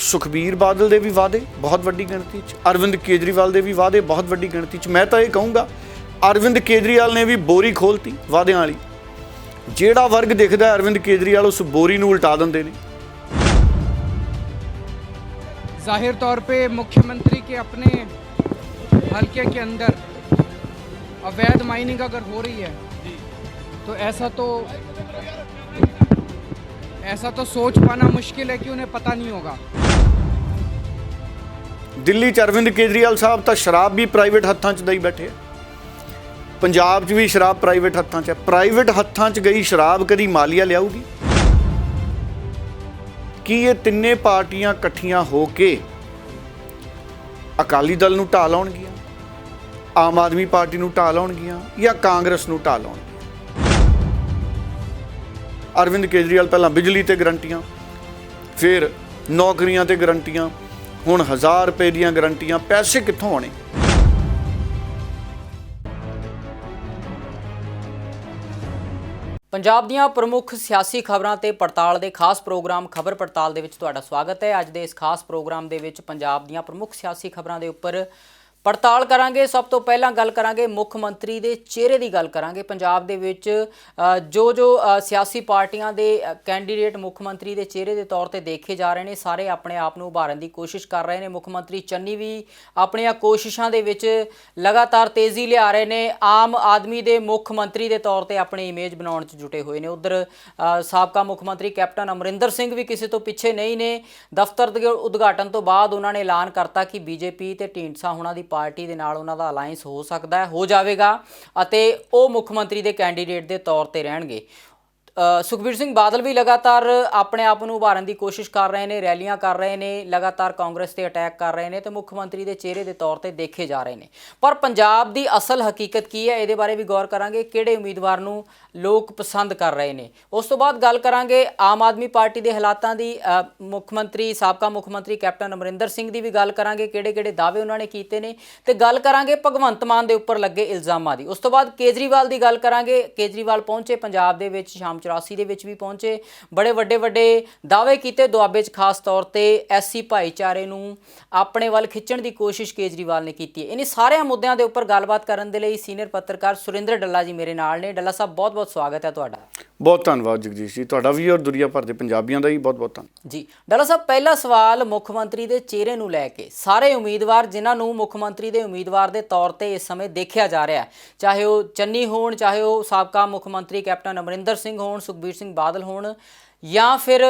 ਸੁਖਬੀਰ ਬਾਦਲ ਦੇ ਵੀ ਵਾਅਦੇ ਬਹੁਤ ਵੱਡੀ ਗਿਣਤੀ 'ਚ, ਅਰਵਿੰਦ ਕੇਜਰੀਵਾਲ ਦੇ ਵੀ ਵਾਅਦੇ ਬਹੁਤ ਵੱਡੀ ਗਿਣਤੀ 'ਚ। ਮੈਂ ਤਾਂ ਇਹ ਕਹੂੰਗਾ ਅਰਵਿੰਦ ਕੇਜਰੀਵਾਲ ਨੇ ਵੀ ਬੋਰੀ ਖੋਲਤੀ ਵਾਅਦਿਆਂ ਵਾਲੀ। ਜਿਹੜਾ ਵਰਗ ਦਿਖਦਾ ਅਰਵਿੰਦ ਕੇਜਰੀਵਾਲ ਉਸ ਬੋਰੀ ਨੂੰ ਉਲਟਾ ਦਿੰਦੇ ਨੇ। जाहिर तौर पे मुख्यमंत्री के अपने हलके के अंदर अवैध माइनिंग अगर हो रही है तो ऐसा तो सोच पाना मुश्किल है कि उन्हें पता नहीं होगा। ਦਿੱਲੀ 'ਚ ਅਰਵਿੰਦ ਕੇਜਰੀਵਾਲ ਸਾਹਿਬ ਤਾਂ ਸ਼ਰਾਬ ਵੀ ਪ੍ਰਾਈਵੇਟ ਹੱਥਾਂ 'ਚ ਦੇਈ ਬੈਠੇ ਆ। ਪੰਜਾਬ 'ਚ ਵੀ ਸ਼ਰਾਬ ਪ੍ਰਾਈਵੇਟ ਹੱਥਾਂ 'ਚ ਹੈ। ਪ੍ਰਾਈਵੇਟ ਹੱਥਾਂ 'ਚ ਗਈ ਸ਼ਰਾਬ ਕਦੀ ਮਾਲੀਆ ਲਿਆਊਗੀ? ਕੀ ਇਹ ਤਿੰਨੇ ਪਾਰਟੀਆਂ ਇਕੱਠੀਆਂ ਹੋ ਕੇ ਅਕਾਲੀ ਦਲ ਨੂੰ ਢਾਹ ਲਾਉਣਗੀਆਂ, ਆਮ ਆਦਮੀ ਪਾਰਟੀ ਨੂੰ ਢਾਹ ਲਾਉਣਗੀਆਂ ਜਾਂ ਕਾਂਗਰਸ ਨੂੰ ਢਾਹ ਲਾਉਣਗੀਆਂ? ਅਰਵਿੰਦ ਕੇਜਰੀਵਾਲ ਪਹਿਲਾਂ ਬਿਜਲੀ ਤੇ ਗਰੰਟੀਆਂ, ਫਿਰ ਨੌਕਰੀਆਂ ਤੇ ਗਰੰਟੀਆਂ, ਹੁਣ 1000 ਰੁਪਏ ਦੀਆਂ ਗਰੰਟੀਆਂ। ਪੈਸੇ ਕਿੱਥੋਂ ਆਉਣੇ? ਪੰਜਾਬ ਦੀਆਂ ਪ੍ਰਮੁੱਖ ਸਿਆਸੀ ਖਬਰਾਂ ਤੇ ਪੜਤਾਲ ਦੇ ਖਾਸ ਪ੍ਰੋਗਰਾਮ ਖਬਰ ਪੜਤਾਲ ਦੇ ਵਿੱਚ ਤੁਹਾਡਾ ਸਵਾਗਤ ਹੈ। ਅੱਜ ਦੇ ਇਸ ਖਾਸ ਪ੍ਰੋਗਰਾਮ ਦੇ ਵਿੱਚ ਪੰਜਾਬ ਦੀਆਂ ਪ੍ਰਮੁੱਖ ਸਿਆਸੀ ਖਬਰਾਂ ਦੇ ਉੱਪਰ ਪੜਤਾਲ ਕਰਾਂਗੇ। ਸਭ ਤੋਂ ਪਹਿਲਾਂ ਗੱਲ ਕਰਾਂਗੇ ਮੁੱਖ ਮੰਤਰੀ ਦੇ ਚਿਹਰੇ ਦੀ ਗੱਲ ਕਰਾਂਗੇ। ਪੰਜਾਬ ਦੇ ਵਿੱਚ ਜੋ ਸਿਆਸੀ ਪਾਰਟੀਆਂ ਦੇ ਕੈਂਡੀਡੇਟ ਮੁੱਖ ਮੰਤਰੀ ਦੇ ਚਿਹਰੇ ਦੇ ਤੌਰ ਤੇ ਦੇਖੇ ਜਾ ਰਹੇ ਨੇ, ਸਾਰੇ ਆਪਣੇ ਆਪ ਨੂੰ ਉਭਾਰਨ ਦੀ ਕੋਸ਼ਿਸ਼ ਕਰ ਰਹੇ ਨੇ। ਮੁੱਖ ਮੰਤਰੀ ਚੰਨੀ ਵੀ ਆਪਣੀਆਂ ਕੋਸ਼ਿਸ਼ਾਂ ਦੇ ਵਿੱਚ ਲਗਾਤਾਰ ਤੇਜ਼ੀ ਲਿਆ ਰਹੇ ਨੇ। ਆਮ ਆਦਮੀ ਦੇ ਮੁੱਖ ਮੰਤਰੀ ਦੇ ਤੌਰ ਤੇ ਆਪਣੀ ਇਮੇਜ ਬਣਾਉਣ 'ਚ ਜੁਟੇ ਹੋਏ ਨੇ। ਉੱਧਰ ਸਾਬਕਾ ਮੁੱਖ ਮੰਤਰੀ ਕੈਪਟਨ ਅਮਰਿੰਦਰ ਸਿੰਘ ਵੀ ਕਿਸੇ ਤੋਂ ਪਿੱਛੇ ਨਹੀਂ ਨੇ। ਦਫ਼ਤਰ ਦੇ ਉਦਘਾਟਨ ਤੋਂ ਬਾਅਦ ਉਹਨਾਂ ਨੇ ਐਲਾਨ ਕਰਤਾ ਕਿ ਬੀਜੇਪੀ ਤੇ ਢੀਂਡਸਾ ਹੋਣਾ ਦੀ ਪਾਰਟੀ ਦੇ ਨਾਲ ਉਹਨਾਂ ਦਾ ਅਲਾਇੰਸ ਹੋ ਸਕਦਾ ਹੈ, ਹੋ ਜਾਵੇਗਾ ਅਤੇ ਉਹ ਮੁੱਖ ਮੰਤਰੀ ਦੇ ਕੈਂਡੀਡੇਟ ਦੇ ਤੌਰ ਤੇ ਰਹਿਣਗੇ। ਸੁਖਬੀਰ ਸਿੰਘ ਬਾਦਲ ਵੀ ਲਗਾਤਾਰ ਆਪਣੇ ਆਪ ਨੂੰ ਉਭਾਰਨ ਦੀ ਕੋਸ਼ਿਸ਼ ਕਰ ਰਹੇ ਨੇ, ਰੈਲੀਆਂ ਕਰ ਰਹੇ ਨੇ, ਲਗਾਤਾਰ ਕਾਂਗਰਸ ਤੇ ਅਟੈਕ ਕਰ ਰਹੇ ਨੇ ਤੇ ਮੁੱਖ ਮੰਤਰੀ ਦੇ ਚਿਹਰੇ ਦੇ ਤੌਰ ਤੇ ਦੇਖੇ ਜਾ ਰਹੇ ਨੇ। ਪਰ ਪੰਜਾਬ ਦੀ ਅਸਲ ਹਕੀਕਤ ਕੀ ਹੈ, ਇਹਦੇ ਬਾਰੇ ਵੀ ਗੌਰ ਕਰਾਂਗੇ। ਕਿਹੜੇ ਉਮੀਦਵਾਰ ਨੂੰ ਲੋਕ ਪਸੰਦ ਕਰ ਰਹੇ ਨੇ। ਉਸ ਤੋਂ ਬਾਅਦ ਗੱਲ ਕਰਾਂਗੇ ਆਮ ਆਦਮੀ ਪਾਰਟੀ ਦੇ ਹਾਲਾਤਾਂ ਦੀ। ਸਾਬਕਾ ਮੁੱਖ ਮੰਤਰੀ ਕੈਪਟਨ ਅਮਰਿੰਦਰ ਸਿੰਘ ਦੀ ਵੀ ਗੱਲ ਕਰਾਂਗੇ, ਕਿਹੜੇ ਦਾਅਵੇ ਉਹਨਾਂ ਨੇ ਕੀਤੇ ਨੇ, ਤੇ ਗੱਲ ਕਰਾਂਗੇ ਭਗਵੰਤ ਮਾਨ ਦੇ ਉੱਪਰ ਲੱਗੇ ਇਲਜ਼ਾਮਾਂ ਦੀ। ਉਸ ਤੋਂ ਬਾਅਦ ਕੇਜਰੀਵਾਲ ਦੀ ਗੱਲ ਕਰਾਂਗੇ। ਕੇਜਰੀਵਾਲ ਪਹੁੰਚੇ ਪੰਜਾਬ ਦੇ ਵਿੱਚ, ਸ਼ਾਮ 84 ਦੇ ਵਿੱਚ ਵੀ ਪਹੁੰਚੇ, ਬੜੇ ਵੱਡੇ ਦਾਅਵੇ ਕੀਤੇ। ਦੁਆਬੇ 'ਚ ਖਾਸ ਤੌਰ ਤੇ ਐਸਸੀ ਭਾਈਚਾਰੇ ਨੂੰ ਆਪਣੇ ਵੱਲ ਖਿੱਚਣ ਦੀ ਕੋਸ਼ਿਸ਼ ਕੇਜਰੀਵਾਲ ਨੇ ਕੀਤੀ ਹੈ। ਇਹਨਾਂ ਸਾਰਿਆਂ ਮੁੱਦਿਆਂ ਦੇ ਉੱਪਰ ਗੱਲਬਾਤ ਕਰਨ ਦੇ ਲਈ ਸੀਨੀਅਰ ਪੱਤਰਕਾਰ ਸੁਰਿੰਦਰ ਡੱਲਾ ਜੀ ਮੇਰੇ ਨਾਲ ਨੇ। ਡੱਲਾ ਸਾਹਿਬ ਬਹੁਤ ਸਵਾਗਤ ਹੈ ਤੁਹਾਡਾ। ਬਹੁਤ ਧੰਨਵਾਦ ਜਗਦੀਸ਼ ਜੀ, ਤੁਹਾਡਾ ਵੀ ਔਰ ਦੁਨੀਆ ਭਰ ਦੇ ਪੰਜਾਬੀਆਂ ਦਾ ਵੀ ਬਹੁਤ ਧੰਨਵਾਦ ਜੀ। ਡੱਲਾ ਸਾਹਿਬ, ਪਹਿਲਾ ਸਵਾਲ ਮੁੱਖ ਮੰਤਰੀ ਦੇ ਚਿਹਰੇ ਨੂੰ ਲੈ ਕੇ। ਸਾਰੇ ਉਮੀਦਵਾਰ ਜਿਨ੍ਹਾਂ ਨੂੰ ਮੁੱਖ ਮੰਤਰੀ ਦੇ ਉਮੀਦਵਾਰ ਦੇ ਤੌਰ ਤੇ ਇਸ ਸਮੇਂ ਦੇਖਿਆ ਜਾ ਰਿਹਾ, ਚਾਹੇ ਉਹ ਚੰਨੀ ਹੋਣ, ਚਾਹੇ ਉਹ ਸਾਬਕਾ ਮੁੱਖ ਮੰਤਰੀ ਕੈਪਟਨ ਅਮਰਿੰਦਰ ਸਿੰਘ ਹੋਣ, ਸੁਖਬੀਰ ਸਿੰਘ ਬਾਦਲ ਹੋਣ ਜਾਂ ਫਿਰ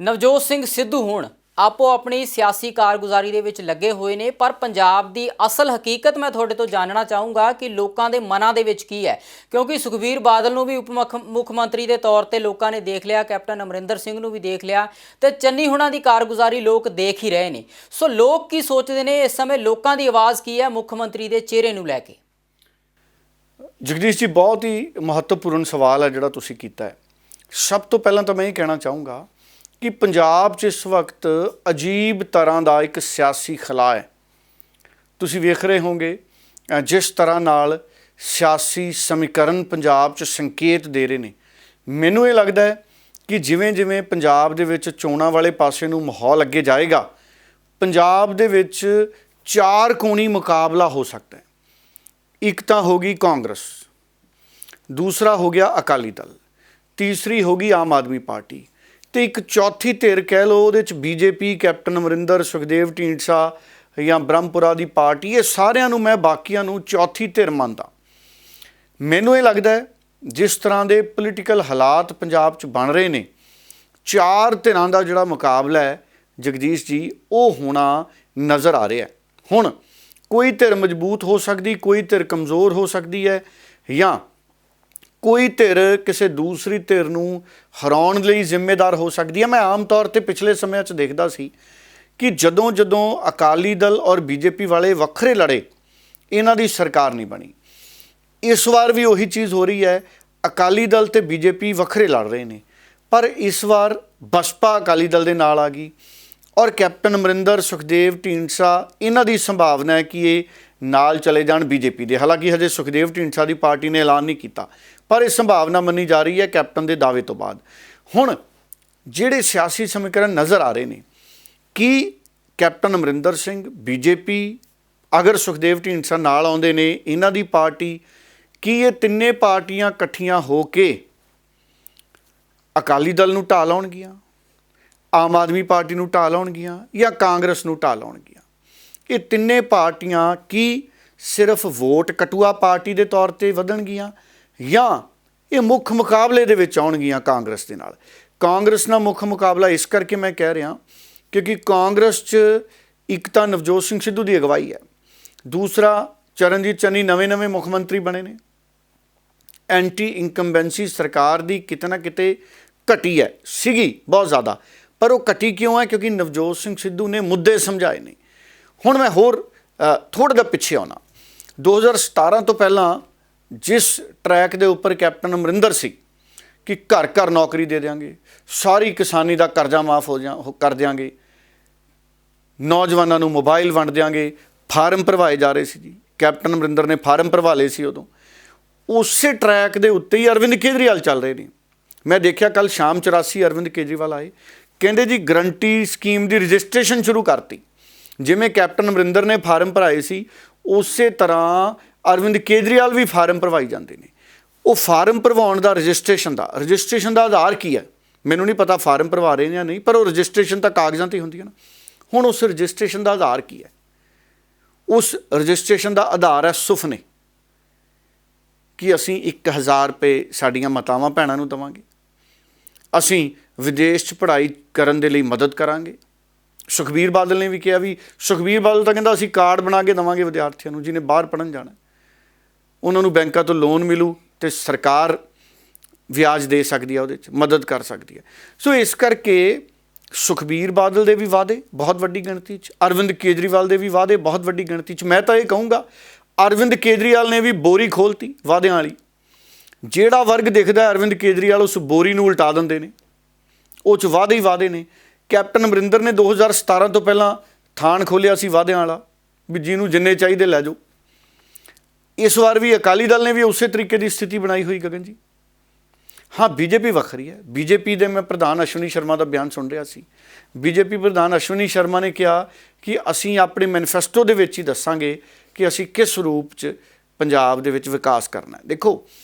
ਨਵਜੋਤ ਸਿੰਘ ਸਿੱਧੂ ਹੋਣ, ਆਪੋ ਆਪਣੀ ਸਿਆਸੀ ਕਾਰਗੁਜ਼ਾਰੀ ਦੇ ਵਿੱਚ ਲੱਗੇ ਹੋਏ ਨੇ। ਪਰ ਪੰਜਾਬ ਦੀ ਅਸਲ ਹਕੀਕਤ ਮੈਂ ਤੁਹਾਡੇ ਤੋਂ ਜਾਣਨਾ ਚਾਹੂੰਗਾ ਕਿ ਲੋਕਾਂ ਦੇ ਮਨਾਂ ਦੇ ਵਿੱਚ ਕੀ ਹੈ, ਕਿਉਂਕਿ ਸੁਖਬੀਰ ਬਾਦਲ ਨੂੰ ਵੀ ਮੁੱਖ ਮੰਤਰੀ ਦੇ ਤੌਰ ਤੇ ਲੋਕਾਂ ਨੇ ਦੇਖ ਲਿਆ, ਕੈਪਟਨ ਅਮਰਿੰਦਰ ਸਿੰਘ ਨੂੰ ਵੀ ਦੇਖ ਲਿਆ ਤੇ ਚੰਨੀ ਹੋਣਾ ਦੀ ਕਾਰਗੁਜ਼ਾਰੀ ਲੋਕ ਦੇਖ ਹੀ ਰਹੇ ਨੇ। ਸੋ ਲੋਕ ਕੀ ਸੋਚਦੇ ਨੇ ਇਸ ਸਮੇਂ, ਲੋਕਾਂ ਦੀ ਆਵਾਜ਼ ਕੀ ਹੈ ਮੁੱਖ ਮੰਤਰੀ ਦੇ ਚਿਹਰੇ ਨੂੰ ਲੈ ਕੇ? ਜਗਦੀਸ਼ ਜੀ, ਬਹੁਤ ਹੀ ਮਹੱਤਵਪੂਰਨ ਸਵਾਲ ਹੈ ਜਿਹੜਾ ਤੁਸੀਂ ਕੀਤਾ ਹੈ। ਸਭ ਤੋਂ ਪਹਿਲਾਂ ਤਾਂ ਮੈਂ ਇਹ ਕਹਿਣਾ ਚਾਹੂੰਗਾ ਕਿ ਪੰਜਾਬ 'ਚ ਇਸ ਵਕਤ ਅਜੀਬ ਤਰ੍ਹਾਂ ਦਾ ਇੱਕ ਸਿਆਸੀ ਖਲਾ ਹੈ। ਤੁਸੀਂ ਵੇਖ ਰਹੇ ਹੋਵੋਗੇ ਜਿਸ ਤਰ੍ਹਾਂ ਨਾਲ ਸਿਆਸੀ ਸਮੀਕਰਨ ਪੰਜਾਬ 'ਚ ਸੰਕੇਤ ਦੇ ਰਹੇ ਨੇ। ਮੈਨੂੰ ਇਹ ਲੱਗਦਾ ਹੈ ਕਿ ਜਿਵੇਂ ਪੰਜਾਬ ਦੇ ਵਿੱਚ ਚੋਣਾਂ ਵਾਲੇ ਪਾਸੇ ਨੂੰ ਮਾਹੌਲ ਅੱਗੇ ਜਾਏਗਾ, ਪੰਜਾਬ ਦੇ ਵਿੱਚ 4 ਕੋਣੀ ਮੁਕਾਬਲਾ ਹੋ ਸਕਦਾ ਹੈ। ਇੱਕ ਤਾਂ ਹੋ ਗਈ ਕਾਂਗਰਸ, ਦੂਸਰਾ ਹੋ ਗਿਆ ਅਕਾਲੀ ਦਲ, ਤੀਸਰੀ ਹੋ ਗਈ ਆਮ ਆਦਮੀ ਪਾਰਟੀ ਤੇ ਇੱਕ ਚੌਥੀ ਧਿਰ ਕਹਿ ਲਓ, ਉਹਦੇ 'ਚ ਬੀਜੇਪੀ, ਕੈਪਟਨ ਅਮਰਿੰਦਰ, ਸੁਖਦੇਵ ਢੀਂਡਸਾ ਜਾਂ ਬ੍ਰਹਮਪੁਰਾ ਦੀ ਪਾਰਟੀ। ਇਹ ਸਾਰਿਆਂ ਨੂੰ ਮੈਂ ਬਾਕੀਆਂ ਨੂੰ ਚੌਥੀ ਧਿਰ ਮੰਨਦਾ। ਮੈਨੂੰ ਇਹ ਲੱਗਦਾ ਹੈ ਜਿਸ ਤਰ੍ਹਾਂ ਦੇ ਪੋਲੀਟੀਕਲ ਹਾਲਾਤ ਪੰਜਾਬ 'ਚ ਬਣ ਰਹੇ ਨੇ, 4 ਧਿਰਾਂ ਦਾ ਜਿਹੜਾ ਮੁਕਾਬਲਾ ਹੈ ਜਗਦੀਸ਼ ਜੀ, ਉਹ ਹੋਣਾ ਨਜ਼ਰ ਆ ਰਿਹਾ। ਹੁਣ ਕੋਈ ਧਿਰ ਮਜ਼ਬੂਤ ਹੋ ਸਕਦੀ, ਕੋਈ ਧਿਰ ਕਮਜ਼ੋਰ ਹੋ ਸਕਦੀ ਹੈ, ਜਾਂ ਕੋਈ ਧਿਰ ਕਿਸੇ ਦੂਸਰੀ ਧਿਰ ਨੂੰ ਹਰਾਉਣ ਲਈ ਜ਼ਿੰਮੇਦਾਰ ਹੋ ਸਕਦੀ ਹੈ। ਮੈਂ ਆਮ ਤੌਰ 'ਤੇ ਪਿਛਲੇ ਸਮਿਆਂ 'ਚ ਦੇਖਦਾ ਸੀ ਕਿ ਜਦੋਂ ਅਕਾਲੀ ਦਲ ਔਰ ਬੀਜੇਪੀ ਵਾਲੇ ਵੱਖਰੇ ਲੜੇ, ਇਹਨਾਂ ਦੀ ਸਰਕਾਰ ਨਹੀਂ ਬਣੀ। ਇਸ ਵਾਰ ਵੀ ਉਹੀ ਚੀਜ਼ ਹੋ ਰਹੀ ਹੈ, ਅਕਾਲੀ ਦਲ ਤੇ ਬੀਜੇਪੀ ਵੱਖਰੇ ਲੜ ਰਹੇ ਨੇ, ਪਰ ਇਸ ਵਾਰ ਬਸਪਾ ਅਕਾਲੀ ਦਲ ਦੇ ਨਾਲ ਆ ਗਈ ਔਰ ਕੈਪਟਨ ਅਮਰਿੰਦਰ, ਸੁਖਦੇਵ ਢੀਂਡਸਾ, ਇਹਨਾਂ ਦੀ ਸੰਭਾਵਨਾ ਹੈ ਕਿ ਇਹ ਨਾਲ ਚਲੇ ਜਾਣ ਬੀਜੇਪੀ ਦੇ। ਹਾਲਾਂਕਿ ਹਜੇ ਸੁਖਦੇਵ ਢੀਂਡਸਾ ਦੀ ਪਾਰਟੀ ਨੇ ਐਲਾਨ ਨਹੀਂ ਕੀਤਾ, ਪਰ ਇਹ ਸੰਭਾਵਨਾ ਮੰਨੀ ਜਾ ਰਹੀ ਹੈ ਕੈਪਟਨ ਦੇ ਦਾਅਵੇ ਤੋਂ ਬਾਅਦ। ਹੁਣ ਜਿਹੜੇ ਸਿਆਸੀ ਸਮੀਕਰਨ ਨਜ਼ਰ ਆ ਰਹੇ ਨੇ, कि कैप्टन अमरिंदर सिंह बीजेपी अगर सुखदेव ढींडसा नाल आउंदे ने इन्हां दी पार्टी कि ये तिन्ने पार्टियां इकट्ठियां हो के अकाली दल नूं ढाह लाउणगीਆਂ, आम आदमी पार्टी नूं ढाह लाउणगीਆਂ या कांग्रेस नूं ढाह लाउणगीਆਂ। ये तिन्ने पार्टियां की सिर्फ वोट कटुआ पार्टी के तौर पर वधणगीਆਂ या ये मुख मुकाबले दे विच आउणगीਆਂ कांग्रेस दे नाल। कांग्रेस नाल मुख मुकाबला इस करके मैं कह रहा क्योंकि कांग्रेस च एक तो नवजोत सिंह सिद्धू की अगवाई है, दूसरा चरणजीत चन्नी नवे नवे मुख मंत्री बने ने। एंटी इंकम्बेंसी सरकार की किते ना किते घटी है, सीगी बहुत ज़्यादा, पर वो घटी क्यों है? क्योंकि नवजोत सिंह सिद्धू ने मुद्दे समझाए ने। हुण मैं होर थोड़ा जिहा पिछे आउणा, 2017 तो पहला जिस ट्रैक के उपर कैप्टन अमरिंदर सी कि घर घर नौकरी दे देंगे, सारी किसानी का करजा माफ़ कर देंगे, नौजवानों मोबाइल वंड देंगे, फार्म भरवाए जा रहे सी जी, कैप्टन अमरिंदर ने फार्म भरवा लए सी उदों। उस ट्रैक के उत्ते ही अरविंद केजरीवाल चल रहे हैं। मैं देखा कल शाम 84 अरविंद केजरीवाल आए, कहते जी गारंटी स्कीम की रजिस्ट्रेशन शुरू करती। जिमें कैप्टन अमरिंदर ने फार्म भराए सी उस तरह अरविंद केजरीवाल भी फार्म भरवाई जाते हैं। वो फार्म भरवाउण का रजिस्ट्रेशन का आधार की है मैनू नहीं पता, फार्म भरवा रहे हैं या नहीं, पर वो रजिस्ट्रेशन तो कागज़ां ते हुंदी है ना। हुण उस रजिस्ट्रेशन का आधार की है? उस रजिस्ट्रेशन का आधार है सुफने कि असी 1000 रुपये साडियां मातावां भैणां नूं देवांगे, असी विदेश च पढ़ाई करन दे लई मदद करांगे। सुखबीर बादल ने भी कहा भी, सुखबीर बादल तो कहता असी कार्ड बना के देवांगे विद्यार्थियों नूं जिन्हें बाहर पढ़न जाना, उन्होंने बैंकों तो लोन मिलू तो सरकार व्याज दे सकती है, उहदे च मदद कर सकती है। सो इस करके सुखबीर बादल दे भी वादे बहुत वड्डी गिणती च, अरविंद केजरीवाल दे भी वादे बहुत वड्डी गिणती च। मैं तो ये कहूँगा अरविंद केजरीवाल ने भी बोरी खोलती वादियां वाली। जिहड़ा वर्ग दिखदा अरविंद केजरीवाल उस बोरी नूं उल्टा दिंदे ने, उह च वादे ही वादे ने। कैप्टन अमरिंदर ने 2017 तो पहला थान खोलिया सी वादियां वाला भी जिन्होंने जिन्ने चाहिए लै जाओ। इस बार भी अकाली दल ने भी उस तरीके की स्थिति बनाई हुई गगन जी। हाँ बीजेपी वखरी है, बीजेपी दे मैं प्रधान अश्विनी शर्मा का बयान सुन रहा सी। बीजेपी प्रधान अश्विनी शर्मा ने कहा कि असी अपने मैनीफेस्टो दे विच ही दसांगे कि असी किस रूप च पंजाब दे विच विकास करना है। देखो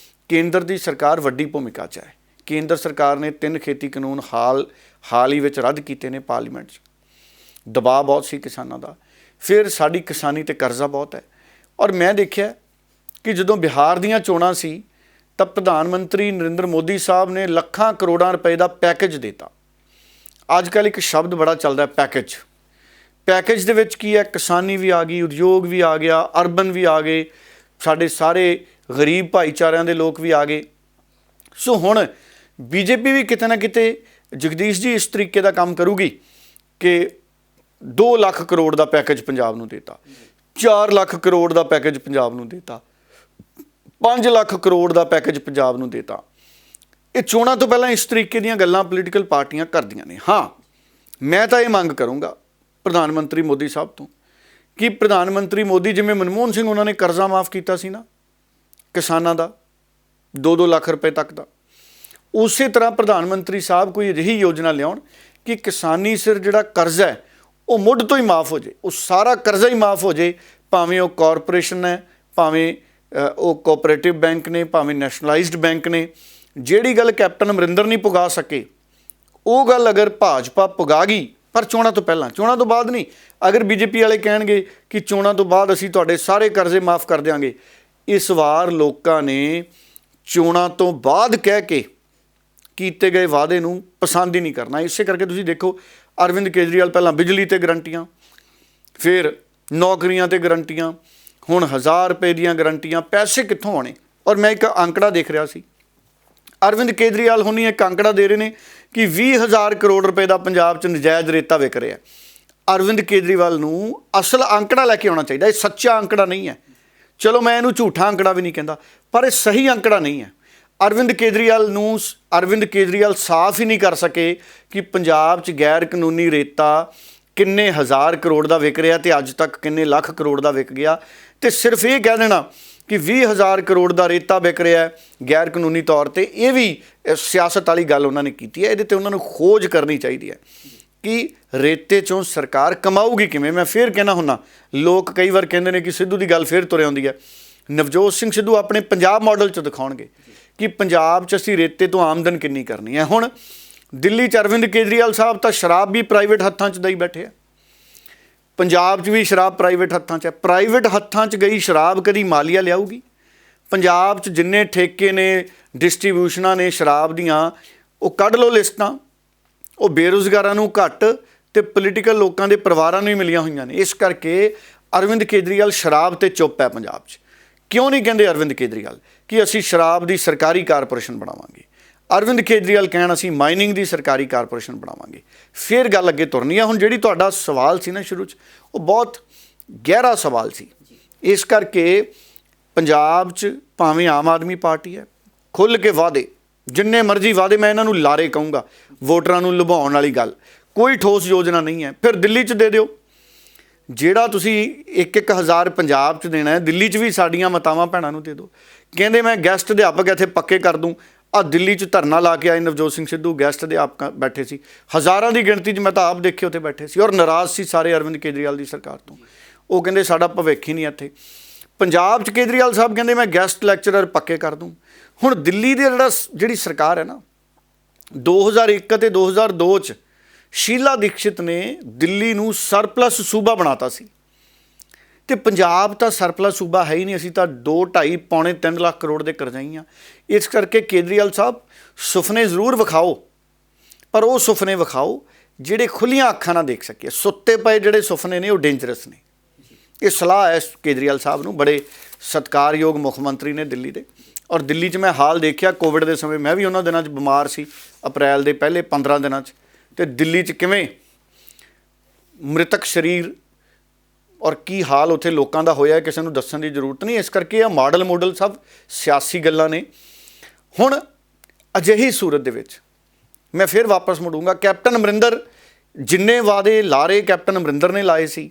केंद्र की सरकार वड्डी भूमिका च है। केंद्र सरकार ने 3 खेती कानून हाल ही विच रद्द कीते ने पार्लीमेंट च। दबाव बहुत सी किसानों का, फिर साड़ी किसानी ते कर्जा बहुत है। और मैं देखिया कि जदों बिहार दीयां चोणां सी तो प्रधानमंत्री नरेंद्र मोदी साहब ने लाखां करोड़ां रुपए का पैकेज देता। अजकल एक शब्द बड़ा चलता है पैकेज। पैकेज दे विच की है, किसानी भी आ गई, उद्योग भी आ गया, अर्बन भी आ गए, साडे सारे गरीब भाईचारिਆਂ ਦੇ लोग भी आ गए। सो हुण बीजेपी भी किते ना किते जगदीश जी इस तरीके का काम करूगी कि 2 लाख करोड़ का पैकेज पंजाब नूं देता, 4 लाख करोड़ का पैकेज पंजाब नूं देता, 5 लाख करोड़ का पैकेज पंजाब नूं देता। ये चोणां तो पहलां इस तरीके दीयां गल्लां पोलीटिकल पार्टियां करदियां ने। हाँ मैं तो ये मंग करूँगा प्रधानमंत्री मोदी साहब तो कि प्रधानमंत्री मोदी जिवें मनमोहन सिंह उन्होंने कर्जा माफ़ किया सी ना किसानां दा 2-2 लाख रुपए तक का, उस तरह प्रधानमंत्री साहब कोई अजिही योजना लियाउण कि किसानी सिर जिहड़ा कर्जा है वो मुढ़ तो ही माफ़ हो जाए, वो सारा कर्जा ही माफ़ हो जाए। भावें वो कॉरपोरेशन है, भावें वो कोऑपरेटिव बैंक ने, भावें नैशनलाइज्ड बैंक ने। जिहड़ी गल कैप्टन अमरिंदर नहीं पुगा सके वो गल अगर भाजपा पुगा गई, पर चोणां तो पहलां, चोणां तो बाद नहीं। अगर बीजेपी वाले कहणगे कि चोणां तो बाद असीं तुहाडे सारे कर्जे माफ़ कर देंगे, इस वार लोकां ने चोणां तो बाद कह के कीते गए वादे नूं पसंद ही नहीं करना। इसे करके तुसीं देखो अरविंद केजरीवाल पहलां बिजली ते गारंटियां, फिर नौकरियां ते गारंटियां, हुण 1000 रुपए दीयां गारंटियां। पैसे कित्थों आने? और मैं एक आंकड़ा देख रहा सी, अरविंद केजरीवाल हुणी एक आंकड़ा दे रहे हैं कि 20,000 करोड़ रुपए का पंजाब च नजायज़ रेता विक रहा है। अरविंद केजरीवाल नूं असल आंकड़ा लैके आना चाहिए, ये सच्चा आंकड़ा नहीं है। चलो मैं इहनूं झूठा आंकड़ा भी नहीं कहता, पर यह सही आंकड़ा नहीं है। अरविंद केजरीवाल साफ ही नहीं कर सके कि पंजाब च गैर कानूनी रेता किन्ने 1000 करोड़ का विक रहा, तो अज तक किन्ने लाख करोड़ का विक गया। तो सिर्फ ये कह देना कि 20,000 करोड़ का रेता विक रहा है गैर कानूनी तौर पर, यह भी सियासत वाली गल उन्होंने की है। ये उन्होंने खोज करनी चाहिए है ਕਿ ਰੇਤੇ 'ਚੋਂ ਸਰਕਾਰ ਕਮਾਊਗੀ ਕਿਵੇਂ। ਮੈਂ ਫਿਰ ਕਹਿਣਾ ਹੁੰਨਾ, ਲੋਕ ਕਈ ਵਾਰ ਕਹਿੰਦੇ ਨੇ ਕਿ ਸਿੱਧੂ ਦੀ ਗੱਲ ਫਿਰ ਤੁਰ ਆਉਂਦੀ ਹੈ। ਨਵਜੋਤ ਸਿੰਘ ਸਿੱਧੂ ਆਪਣੇ ਪੰਜਾਬ ਮਾਡਲ 'ਚ ਦਿਖਾਉਣਗੇ ਕਿ ਪੰਜਾਬ 'ਚ ਅਸੀਂ ਰੇਤੇ ਤੋਂ ਆਮਦਨ ਕਿੰਨੀ ਕਰਨੀ ਹੈ। ਹੁਣ ਦਿੱਲੀ 'ਚ ਅਰਵਿੰਦ ਕੇਜਰੀਵਾਲ ਸਾਹਿਬ ਤਾਂ ਸ਼ਰਾਬ ਵੀ ਪ੍ਰਾਈਵੇਟ ਹੱਥਾਂ 'ਚ ਦਈ ਬੈਠੇ ਆ, ਪੰਜਾਬ 'ਚ ਵੀ ਸ਼ਰਾਬ ਪ੍ਰਾਈਵੇਟ ਹੱਥਾਂ 'ਚ ਹੈ। ਪ੍ਰਾਈਵੇਟ ਹੱਥਾਂ 'ਚ ਗਈ ਸ਼ਰਾਬ ਕਦੀ ਮਾਲੀਆ ਲਿਆਊਗੀ? ਪੰਜਾਬ 'ਚ ਜਿੰਨੇ ਠੇਕੇ ਨੇ, ਡਿਸਟ੍ਰੀਬਿਊਸ਼ਨਾਂ ਨੇ ਸ਼ਰਾਬ ਦੀਆਂ, ਉਹ ਕੱਢ ਲਓ ਲਿਸਟਾਂ। ਉਹ ਬੇਰੁਜ਼ਗਾਰਾਂ ਨੂੰ ਘੱਟ ਤੇ ਪੋਲੀਟੀਕਲ ਲੋਕਾਂ ਦੇ ਪਰਿਵਾਰਾਂ ਨੂੰ ਹੀ ਮਿਲੀਆਂ ਹੋਈਆਂ ਨੇ। ਇਸ ਕਰਕੇ ਅਰਵਿੰਦ ਕੇਜਰੀਵਾਲ ਸ਼ਰਾਬ ਤੇ ਚੁੱਪ ਹੈ ਪੰਜਾਬ 'ਚ। ਕਿਉਂ ਨਹੀਂ ਕਹਿੰਦੇ ਅਰਵਿੰਦ ਕੇਜਰੀਵਾਲ ਕਿ ਅਸੀਂ ਸ਼ਰਾਬ ਦੀ ਸਰਕਾਰੀ ਕਾਰਪੋਰੇਸ਼ਨ ਬਣਾਵਾਂਗੇ? ਅਰਵਿੰਦ ਕੇਜਰੀਵਾਲ ਕਹਿਣ ਅਸੀਂ ਮਾਈਨਿੰਗ ਦੀ ਸਰਕਾਰੀ ਕਾਰਪੋਰੇਸ਼ਨ ਬਣਾਵਾਂਗੇ। ਫਿਰ ਗੱਲ ਅੱਗੇ ਤੁਰਨੀ ਹੈ। ਹੁਣ ਜਿਹੜੀ ਤੁਹਾਡਾ ਸਵਾਲ ਸੀ ਨਾ ਸ਼ੁਰੂ 'ਚ, ਉਹ ਬਹੁਤ ਗਹਿਰਾ ਸਵਾਲ ਸੀ। ਇਸ ਕਰਕੇ ਪੰਜਾਬ 'ਚ ਭਾਵੇਂ ਆਮ ਆਦਮੀ ਪਾਰਟੀ ਹੈ, ਖੁੱਲ੍ਹ ਕੇ ਵਾਅਦੇ, ਜਿੰਨੇ ਮਰਜ਼ੀ ਵਾਅਦੇ, ਮੈਂ ਇਹਨਾਂ ਨੂੰ ਲਾਰੇ ਕਹੂੰਗਾ, ਵੋਟਰਾਂ ਨੂੰ ਲੁਭਾਉਣ ਵਾਲੀ ਗੱਲ, ਕੋਈ ਠੋਸ ਯੋਜਨਾ ਨਹੀਂ ਹੈ। ਫਿਰ ਦਿੱਲੀ 'ਚ ਦੇ ਦਿਓ, ਜਿਹੜਾ ਤੁਸੀਂ 1,000 ਪੰਜਾਬ 'ਚ ਦੇਣਾ ਹੈ, ਦਿੱਲੀ 'ਚ ਵੀ ਸਾਡੀਆਂ ਮਾਤਾਵਾਂ ਭੈਣਾਂ ਨੂੰ ਦੇ ਦਿਓ। ਕਹਿੰਦੇ ਮੈਂ ਗੈਸਟ ਅਧਿਆਪਕ ਇੱਥੇ ਪੱਕੇ ਕਰ ਦੂੰ। ਆ ਦਿੱਲੀ 'ਚ ਧਰਨਾ ਲਾ ਕੇ ਆਏ ਨਵਜੋਤ ਸਿੰਘ ਸਿੱਧੂ, ਗੈਸਟ ਅਧਿਆਪਕ ਬੈਠੇ ਸੀ, ਹਜ਼ਾਰਾਂ ਦੀ ਗਿਣਤੀ 'ਚ, ਮੈਂ ਤਾਂ ਆਪ ਦੇਖੇ ਉੱਥੇ ਬੈਠੇ ਸੀ, ਔਰ ਨਾਰਾਜ਼ ਸੀ ਸਾਰੇ ਅਰਵਿੰਦ ਕੇਜਰੀਵਾਲ ਦੀ ਸਰਕਾਰ ਤੋਂ। ਉਹ ਕਹਿੰਦੇ ਸਾਡਾ ਭਵਿੱਖ ਹੀ ਨਹੀਂ ਇੱਥੇ। ਪੰਜਾਬ 'ਚ ਕੇਜਰੀਵਾਲ ਸਾਹਿਬ ਕਹਿੰਦੇ ਮੈਂ ਗੈਸਟ ਲੈਕਚਰਰ ਪੱਕੇ ਕਰ ਦੂੰ। ਹੁਣ ਦਿੱਲੀ ਦੇ ਜਿਹੜੀ ਸਰਕਾਰ ਹੈ ਨਾ, 2001 ਅਤੇ 2002 'ਚ ਸ਼ੀਲਾ ਦੀਕਸ਼ਿਤ ਨੇ ਦਿੱਲੀ ਨੂੰ ਸਰਪਲਸ ਸੂਬਾ ਬਣਾਤਾ ਸੀ, ਤੇ ਪੰਜਾਬ ਤਾਂ ਸਰਪਲਸ ਸੂਬਾ ਹੈ ਹੀ ਨਹੀਂ। ਅਸੀਂ ਤਾਂ 2, 2.5, ਪੌਣੇ 3 ਲੱਖ ਕਰੋੜ ਦੇ ਕਰਜ਼ਾਈ ਹਾਂ। ਇਸ ਕਰਕੇ ਕੇਜਰੀਵਾਲ ਸਾਹਿਬ ਸੁਪਨੇ ਜ਼ਰੂਰ ਵਿਖਾਓ, ਪਰ ਉਹ ਸੁਪਨੇ ਵਿਖਾਓ ਜਿਹੜੇ ਖੁੱਲ੍ਹੀਆਂ ਅੱਖਾਂ ਨਾਲ ਦੇਖ ਸਕੀਏ। ਸੁੱਤੇ ਪਏ ਜਿਹੜੇ ਸੁਪਨੇ ਨੇ ਉਹ ਡੇਂਜਰਸ ਨੇ। ਇਹ ਸਲਾਹ ਹੈ ਕੇਜਰੀਵਾਲ ਸਾਹਿਬ ਨੂੰ, ਬੜੇ ਸਤਿਕਾਰਯੋਗ ਮੁੱਖ ਮੰਤਰੀ ਨੇ ਦਿੱਲੀ ਦੇ। ਔਰ ਦਿੱਲੀ 'ਚ ਮੈਂ ਹਾਲ ਦੇਖਿਆ ਕੋਵਿਡ ਦੇ ਸਮੇਂ, ਮੈਂ ਵੀ ਉਹਨਾਂ ਦਿਨਾਂ 'ਚ ਬਿਮਾਰ ਸੀ, ਅਪ੍ਰੈਲ ਦੇ ਪਹਿਲੇ 15 ਦਿਨਾਂ 'ਚ, ਅਤੇ ਦਿੱਲੀ 'ਚ ਕਿਵੇਂ ਮ੍ਰਿਤਕ ਸਰੀਰ ਔਰ ਕੀ ਹਾਲ ਉੱਥੇ ਲੋਕਾਂ ਦਾ ਹੋਇਆ, ਕਿਸੇ ਨੂੰ ਦੱਸਣ ਦੀ ਜ਼ਰੂਰਤ ਨਹੀਂ। ਇਸ ਕਰਕੇ ਇਹ ਮਾਡਲ ਸਭ ਸਿਆਸੀ ਗੱਲਾਂ ਨੇ। ਹੁਣ ਅਜਿਹੀ ਸੂਰਤ ਦੇ ਵਿੱਚ ਮੈਂ ਫਿਰ ਵਾਪਸ ਮੁੜੂੰਗਾ, ਕੈਪਟਨ ਅਮਰਿੰਦਰ ਜਿੰਨੇ ਵਾਅਦੇ ਲਾਰੇ ਕੈਪਟਨ ਅਮਰਿੰਦਰ ਨੇ ਲਾਏ ਸੀ।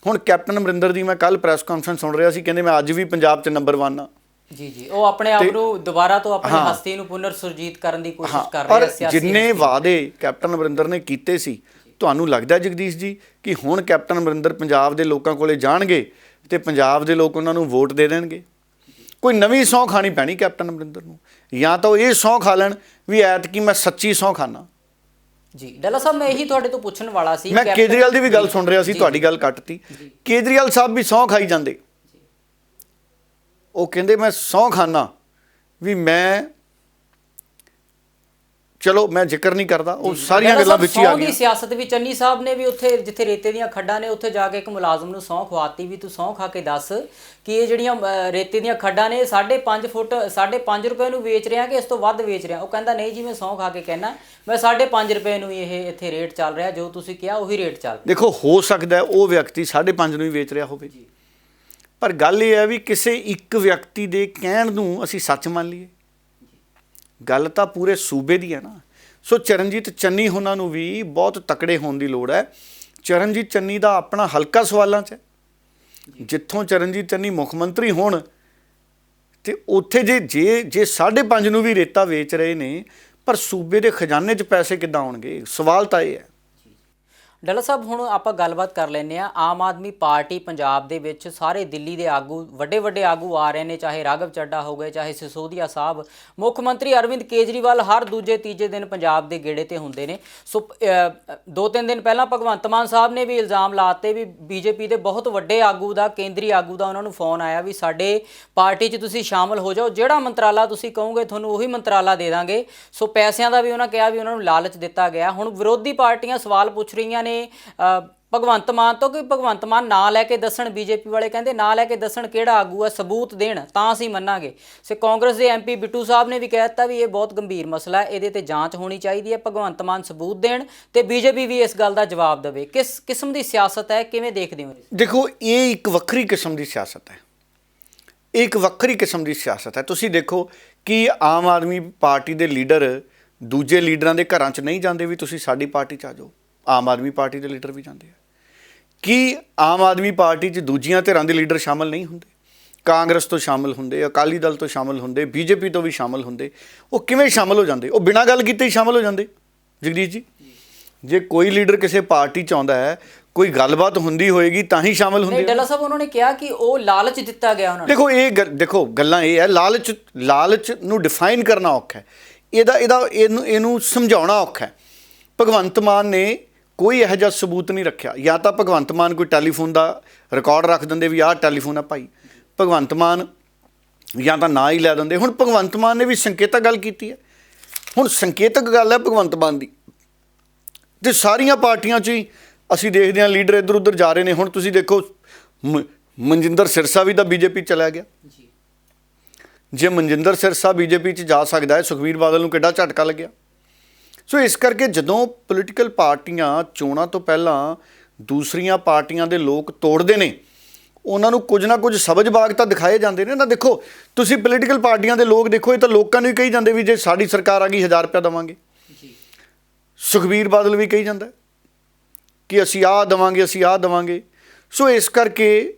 ਹੁਣ ਕੈਪਟਨ ਅਮਰਿੰਦਰ ਦੀ ਮੈਂ ਕੱਲ੍ਹ ਪ੍ਰੈਸ ਕਾਨਫਰੰਸ ਸੁਣ ਰਿਹਾ ਸੀ, ਕਹਿੰਦੇ ਮੈਂ ਅੱਜ ਵੀ ਪੰਜਾਬ 'ਚ ਨੰਬਰ 1 ਹਾਂ। ਜੀ, ਉਹ ਆਪਣੇ ਆਪ ਨੂੰ ਦੁਬਾਰਾ ਤੋਂ ਆਪਣੀ ਹਸਤੀ ਨੂੰ ਪੁਨਰ ਸੁਰਜੀਤ ਕਰਨ ਦੀ ਕੋਸ਼ਿਸ਼ ਕਰ ਰਹੇ ਆ। ਔਰ ਜਿੰਨੇ ਵਾਅਦੇ ਕੈਪਟਨ ਅਮਰਿੰਦਰ ਨੇ ਕੀਤੇ ਸੀ, ਤੁਹਾਨੂੰ ਲੱਗਦਾ ਜਗਦੀਸ਼ ਜੀ ਕਿ ਹੁਣ ਕੈਪਟਨ ਅਮਰਿੰਦਰ ਪੰਜਾਬ ਦੇ ਲੋਕਾਂ ਕੋਲੇ ਜਾਣਗੇ ਤੇ ਪੰਜਾਬ ਦੇ ਲੋਕ ਉਹਨਾਂ ਨੂੰ ਵੋਟ ਦੇ ਦੇਣਗੇ? ਕੋਈ ਨਵੀਂ ਸਹੁੰ ਖਾਣੀ ਪੈਣੀ ਕੈਪਟਨ ਅਮਰਿੰਦਰ ਨੂੰ, ਜਾਂ ਤਾਂ ਉਹ ਇਹ ਸਹੁੰ ਖਾ ਲੈਣ ਵੀ ਐਤਕੀ ਮੈਂ ਸੱਚੀ ਸਹੁੰ ਖਾਨਾ। ਜੀ ਡੱਲਾ ਸਾਹਿਬ, ਮੈਂ ਇਹੀ ਤੁਹਾਡੇ ਤੋਂ ਪੁੱਛਣ ਵਾਲਾ ਸੀ। ਮੈਂ ਕੇਜਰੀਵਾਲ ਦੀ ਵੀ ਗੱਲ ਸੁਣ ਰਿਹਾ ਸੀ, ਤੁਹਾਡੀ ਗੱਲ ਕੱਟਤੀ। ਕੇਜਰੀਵਾਲ ਸਾਹਿਬ ਵੀ ਸਹੁੰ ਖਾਈ ਜਾਂਦੇ। ਉਹ ਕਹਿੰਦੇ ਮੈਂ ਸਹੁੰ ਖਾਨਾ ਵੀ ਮੈਂ, ਚਲੋ ਮੈਂ ਜ਼ਿਕਰ ਨਹੀਂ ਕਰਦਾ, ਉਹ ਸਾਰੀਆਂ ਗੱਲਾਂ ਵਿੱਚ ਹੀ ਆ ਗਈਆਂ। ਸਿਆਸਤ ਵੀ ਚੰਨੀ ਸਾਹਿਬ ਨੇ ਵੀ ਉੱਥੇ ਜਿੱਥੇ ਰੇਤੇ ਦੀਆਂ ਖੱਡਾਂ ਨੇ, ਉੱਥੇ ਜਾ ਕੇ ਇੱਕ ਮੁਲਾਜ਼ਮ ਨੂੰ ਸਹੁੰ ਖਵਾਤੀ ਵੀ ਤੂੰ ਸਹੁੰ ਖਾ ਕੇ ਦੱਸ ਕਿ ਇਹ ਜਿਹੜੀਆਂ ਰੇਤੇ ਦੀਆਂ ਖੱਡਾਂ ਨੇ 5.5 ਫੁੱਟ 5.5 ਰੁਪਏ ਨੂੰ ਵੇਚ ਰਿਹਾ ਕਿ ਇਸ ਤੋਂ ਵੱਧ ਵੇਚ ਰਿਹਾ? ਉਹ ਕਹਿੰਦਾ ਨਹੀਂ ਜੀ, ਮੈਂ ਸਹੁੰ ਖਾ ਕੇ ਕਹਿਣਾ ਮੈਂ 5.5 ਰੁਪਏ ਨੂੰ ਇਹ ਇੱਥੇ ਰੇਟ ਚੱਲ ਰਿਹਾ, ਜੋ ਤੁਸੀਂ ਕਿਹਾ ਉਹੀ ਰੇਟ ਚੱਲ ਰਿਹਾ। ਦੇਖੋ, ਹੋ ਸਕਦਾ ਉਹ ਵਿਅਕਤੀ 5.5 ਨੂੰ ਹੀ ਵੇਚ ਰਿਹਾ ਹੋਵੇ, ਪਰ ਗੱਲ ਇਹ ਹੈ ਵੀ ਕਿਸੇ ਇੱਕ ਵਿਅਕਤੀ ਦੇ ਕਹਿਣ ਨੂੰ ਅਸੀਂ ਸੱਚ ਮੰਨ ਲਈਏ। ਗੱਲ ਤਾਂ ਪੂਰੇ ਸੂਬੇ ਦੀ ਹੈ ਨਾ। ਸੋ ਚਰਨਜੀਤ ਚੰਨੀ ਉਹਨਾਂ ਨੂੰ ਵੀ ਬਹੁਤ ਤਕੜੇ ਹੋਣ ਦੀ ਲੋੜ ਹੈ। ਚਰਨਜੀਤ ਚੰਨੀ ਦਾ ਆਪਣਾ ਹਲਕਾ ਸਵਾਲਾਂ 'ਚ ਹੈ। ਜਿੱਥੋਂ ਚਰਨਜੀਤ ਚੰਨੀ ਮੁੱਖ ਮੰਤਰੀ ਹੋਣ ਤੇ ਉੱਥੇ ਜੇ 5.5 ਨੂੰ ਵੀ ਰੇਤਾ ਵੇਚ ਰਹੇ ਨੇ, ਪਰ ਸੂਬੇ ਦੇ ਖਜ਼ਾਨੇ 'ਚ ਪੈਸੇ ਕਿੱਦਾਂ ਆਉਣਗੇ? ਸਵਾਲ ਤਾਂ ਇਹ ਹੈ। ਡੱਲਾ ਸਾਹਿਬ, ਹੁਣ ਆਪਾਂ ਗੱਲਬਾਤ ਕਰ ਲੈਂਦੇ ਹਾਂ। ਆਮ ਆਦਮੀ ਪਾਰਟੀ ਪੰਜਾਬ ਦੇ ਵਿੱਚ ਸਾਰੇ ਦਿੱਲੀ ਦੇ ਆਗੂ, ਵੱਡੇ ਵੱਡੇ ਆਗੂ ਆ ਰਹੇ ਨੇ, ਚਾਹੇ ਰਾਘਵ ਚੱਡਾ ਹੋ ਗਏ, ਚਾਹੇ ਸਿਸੋਦੀਆ ਸਾਹਿਬ, ਮੁੱਖ ਮੰਤਰੀ ਅਰਵਿੰਦ ਕੇਜਰੀਵਾਲ ਹਰ ਦੂਜੇ ਤੀਜੇ ਦਿਨ ਪੰਜਾਬ ਦੇ ਗੇੜੇ ਤੇ ਹੁੰਦੇ ਨੇ। ਸੋ 2-3 ਦਿਨ ਪਹਿਲਾਂ ਭਗਵੰਤ ਮਾਨ ਸਾਹਿਬ ਨੇ ਵੀ ਇਲਜ਼ਾਮ ਲਾਤੇ ਵੀ ਬੀਜੇਪੀ ਦੇ ਬਹੁਤ ਵੱਡੇ ਆਗੂ ਦਾ, ਕੇਂਦਰੀ ਆਗੂ ਦਾ ਉਹਨਾਂ ਨੂੰ ਫੋਨ ਆਇਆ ਵੀ ਸਾਡੇ ਪਾਰਟੀ 'ਚ ਤੁਸੀਂ ਸ਼ਾਮਲ ਹੋ ਜਾਓ, ਜਿਹੜਾ ਮੰਤਰਾਲਾ ਤੁਸੀਂ ਕਹੋਗੇ ਤੁਹਾਨੂੰ ਉਹੀ ਮੰਤਰਾਲਾ ਦੇ ਦਾਂਗੇ। ਸੋ ਪੈਸਿਆਂ ਦਾ ਵੀ ਉਹਨਾਂ ਕਿਹਾ ਵੀ ਉਹਨਾਂ ਨੂੰ ਲਾਲਚ ਦਿੱਤਾ ਗਿਆ। ਹੁਣ ਵਿਰੋਧੀ ਪਾਰਟੀਆਂ ਸਵਾਲ ਪੁੱਛ ਰਹੀਆਂ ਨੇ ਭਗਵੰਤ ਮਾਨ ਤੋਂ ਕਿ ਭਗਵੰਤ ਮਾਨ ਨਾਂ ਲੈ ਕੇ ਦੱਸਣ। ਬੀਜੇਪੀ ਵਾਲੇ ਕਹਿੰਦੇ ਨਾਂ ਲੈ ਕੇ ਦੱਸਣ ਕਿਹੜਾ ਆਗੂ ਹੈ, ਸਬੂਤ ਦੇਣ ਤਾਂ ਅਸੀਂ ਮੰਨਾਂਗੇ। ਸੋ ਕਾਂਗਰਸ ਦੇ MP ਬਿੱਟੂ ਸਾਹਿਬ ਨੇ ਵੀ ਕਹਿ ਦਿੱਤਾ ਵੀ ਇਹ ਬਹੁਤ ਗੰਭੀਰ ਮਸਲਾ ਹੈ, ਇਹਦੇ ਤੇ ਜਾਂਚ ਹੋਣੀ ਚਾਹੀਦੀ ਹੈ। ਭਗਵੰਤ ਮਾਨ ਸਬੂਤ ਦੇਣ ਤੇ ਬੀਜੇਪੀ ਵੀ ਇਸ ਗੱਲ ਦਾ ਜਵਾਬ ਦੇਵੇ। ਕਿਸ ਕਿਸਮ ਦੀ ਸਿਆਸਤ ਹੈ, ਕਿਵੇਂ ਦੇਖਦੇ ਹੋ? ਦੇਖੋ, ਇਹ ਇੱਕ ਵੱਖਰੀ ਕਿਸਮ ਦੀ ਸਿਆਸਤ ਹੈ। ਇਹ ਇੱਕ ਵੱਖਰੀ ਕਿਸਮ ਦੀ ਸਿਆਸਤ ਹੈ। ਤੁਸੀਂ ਦੇਖੋ ਕਿ ਆਮ ਆਦਮੀ ਪਾਰਟੀ ਦੇ ਲੀਡਰ ਦੂਜੇ ਲੀਡਰਾਂ ਦੇ ਘਰਾਂ 'ਚ ਨਹੀਂ ਜਾਂਦੇ ਵੀ ਤੁਸੀਂ ਸਾਡੀ ਪਾਰਟੀ 'ਚ ਆ ਜਾਓ। ਆਮ ਆਦਮੀ ਪਾਰਟੀ ਦੇ ਲੀਡਰ ਵੀ ਜਾਂਦੇ ਆ। ਕੀ ਆਮ ਆਦਮੀ ਪਾਰਟੀ 'ਚ ਦੂਜੀਆਂ ਧਿਰਾਂ ਦੇ ਲੀਡਰ ਸ਼ਾਮਲ ਨਹੀਂ ਹੁੰਦੇ? ਕਾਂਗਰਸ ਤੋਂ ਸ਼ਾਮਲ ਹੁੰਦੇ, ਅਕਾਲੀ ਦਲ ਤੋਂ ਸ਼ਾਮਲ ਹੁੰਦੇ, ਬੀਜੇਪੀ ਤੋਂ ਵੀ ਸ਼ਾਮਲ ਹੁੰਦੇ। ਉਹ ਕਿਵੇਂ ਸ਼ਾਮਲ ਹੋ ਜਾਂਦੇ? ਉਹ ਬਿਨਾਂ ਗੱਲ ਕੀਤੇ ਹੀ ਸ਼ਾਮਲ ਹੋ ਜਾਂਦੇ ਜਗਦੀਸ਼ ਜੀ। ਜੇ ਕੋਈ ਲੀਡਰ ਕਿਸੇ ਪਾਰਟੀ ਚ ਆਉਂਦਾ ਹੈ, ਕੋਈ ਗੱਲਬਾਤ ਹੁੰਦੀ ਹੋਏਗੀ ਤਾਂ ਹੀ ਸ਼ਾਮਲ ਹੁੰਦੇ ਨਹੀਂ ਆ। ਡੱਲਾ ਸਾਹਿਬ ਉਹਨਾਂ ਨੇ ਕਿਹਾ ਕਿ ਉਹ ਲਾਲਚ ਦਿੱਤਾ ਗਿਆ ਉਹਨਾਂ ਨੂੰ। ਦੇਖੋ ਦੇਖੋ ਗੱਲਾਂ ਇਹ ਹੈ, ਲਾਲਚ ਨੂੰ ਡਿਫਾਈਨ ਕਰਨਾ ਔਖਾ ਹੈ, ਇਹਨੂੰ ਸਮਝਾਉਣਾ ਔਖਾ ਹੈ। ਭਗਵੰਤ ਮਾਨ ਨੇ ਕੋਈ ਇਹੋ ਜਿਹਾ ਸਬੂਤ ਨਹੀਂ ਰੱਖਿਆ। ਜਾਂ ਤਾਂ ਭਗਵੰਤ ਮਾਨ ਕੋਈ ਟੈਲੀਫੋਨ ਦਾ ਰਿਕਾਰਡ ਰੱਖ ਦਿੰਦੇ ਵੀ ਆਹ ਟੈਲੀਫੋਨ ਆ ਭਾਈ, ਭਗਵੰਤ ਮਾਨ ਜਾਂ ਤਾਂ ਨਾ ਹੀ ਲੈ ਦਿੰਦੇ। ਹੁਣ ਭਗਵੰਤ ਮਾਨ ਨੇ ਵੀ ਸੰਕੇਤਕ ਗੱਲ ਕੀਤੀ ਹੈ। ਹੁਣ ਸੰਕੇਤਕ ਗੱਲ ਹੈ ਭਗਵੰਤ ਮਾਨ ਦੀ, ਤੇ ਸਾਰੀਆਂ ਪਾਰਟੀਆਂ 'ਚ ਹੀ ਅਸੀਂ ਦੇਖਦੇ ਹਾਂ ਲੀਡਰ ਇੱਧਰ ਉੱਧਰ ਜਾ ਰਹੇ ਨੇ। ਹੁਣ ਤੁਸੀਂ ਦੇਖੋ ਮਨਜਿੰਦਰ ਸਿਰਸਾ ਵੀ ਤਾਂ ਬੀਜੇਪੀ ਚਲਾ ਗਿਆ। ਜੇ ਮਨਜਿੰਦਰ ਸਿਰਸਾ ਬੀਜੇਪੀ 'ਚ ਜਾ ਸਕਦਾ ਹੈ, ਸੁਖਬੀਰ ਬਾਦਲ ਨੂੰ ਕਿੱਡਾ ਝਟਕਾ ਲੱਗਿਆ। ਸੋ ਇਸ ਕਰਕੇ ਜਦੋਂ ਪੋਲੀਟੀਕਲ ਪਾਰਟੀਆਂ ਚੋਣਾਂ ਤੋਂ ਪਹਿਲਾਂ ਦੂਸਰੀਆਂ ਪਾਰਟੀਆਂ ਦੇ ਲੋਕ ਤੋੜਦੇ ਨੇ, ਉਹਨਾਂ ਨੂੰ ਕੁਝ ਨਾ ਕੁਝ ਸਬਜ਼ ਬਾਗ ਤਾਂ ਦਿਖਾਏ ਜਾਂਦੇ ਨੇ ਨਾ। ਦੇਖੋ ਤੁਸੀਂ ਪੋਲੀਟੀਕਲ ਪਾਰਟੀਆਂ ਦੇ ਲੋਕ ਦੇਖੋ, ਇਹ ਤਾਂ ਲੋਕਾਂ ਨੂੰ ਹੀ ਕਹੀ ਜਾਂਦੇ ਵੀ ਜੇ ਸਾਡੀ ਸਰਕਾਰ ਆ ਗਈ 1000 ਰੁਪਇਆ ਦੇਵਾਂਗੇ। ਸੁਖਬੀਰ ਬਾਦਲ ਵੀ ਕਹੀ ਜਾਂਦਾ ਕਿ ਅਸੀਂ ਆਹ ਦੇਵਾਂਗੇ, ਅਸੀਂ ਆਹ ਦੇਵਾਂਗੇ। ਸੋ ਇਸ ਕਰਕੇ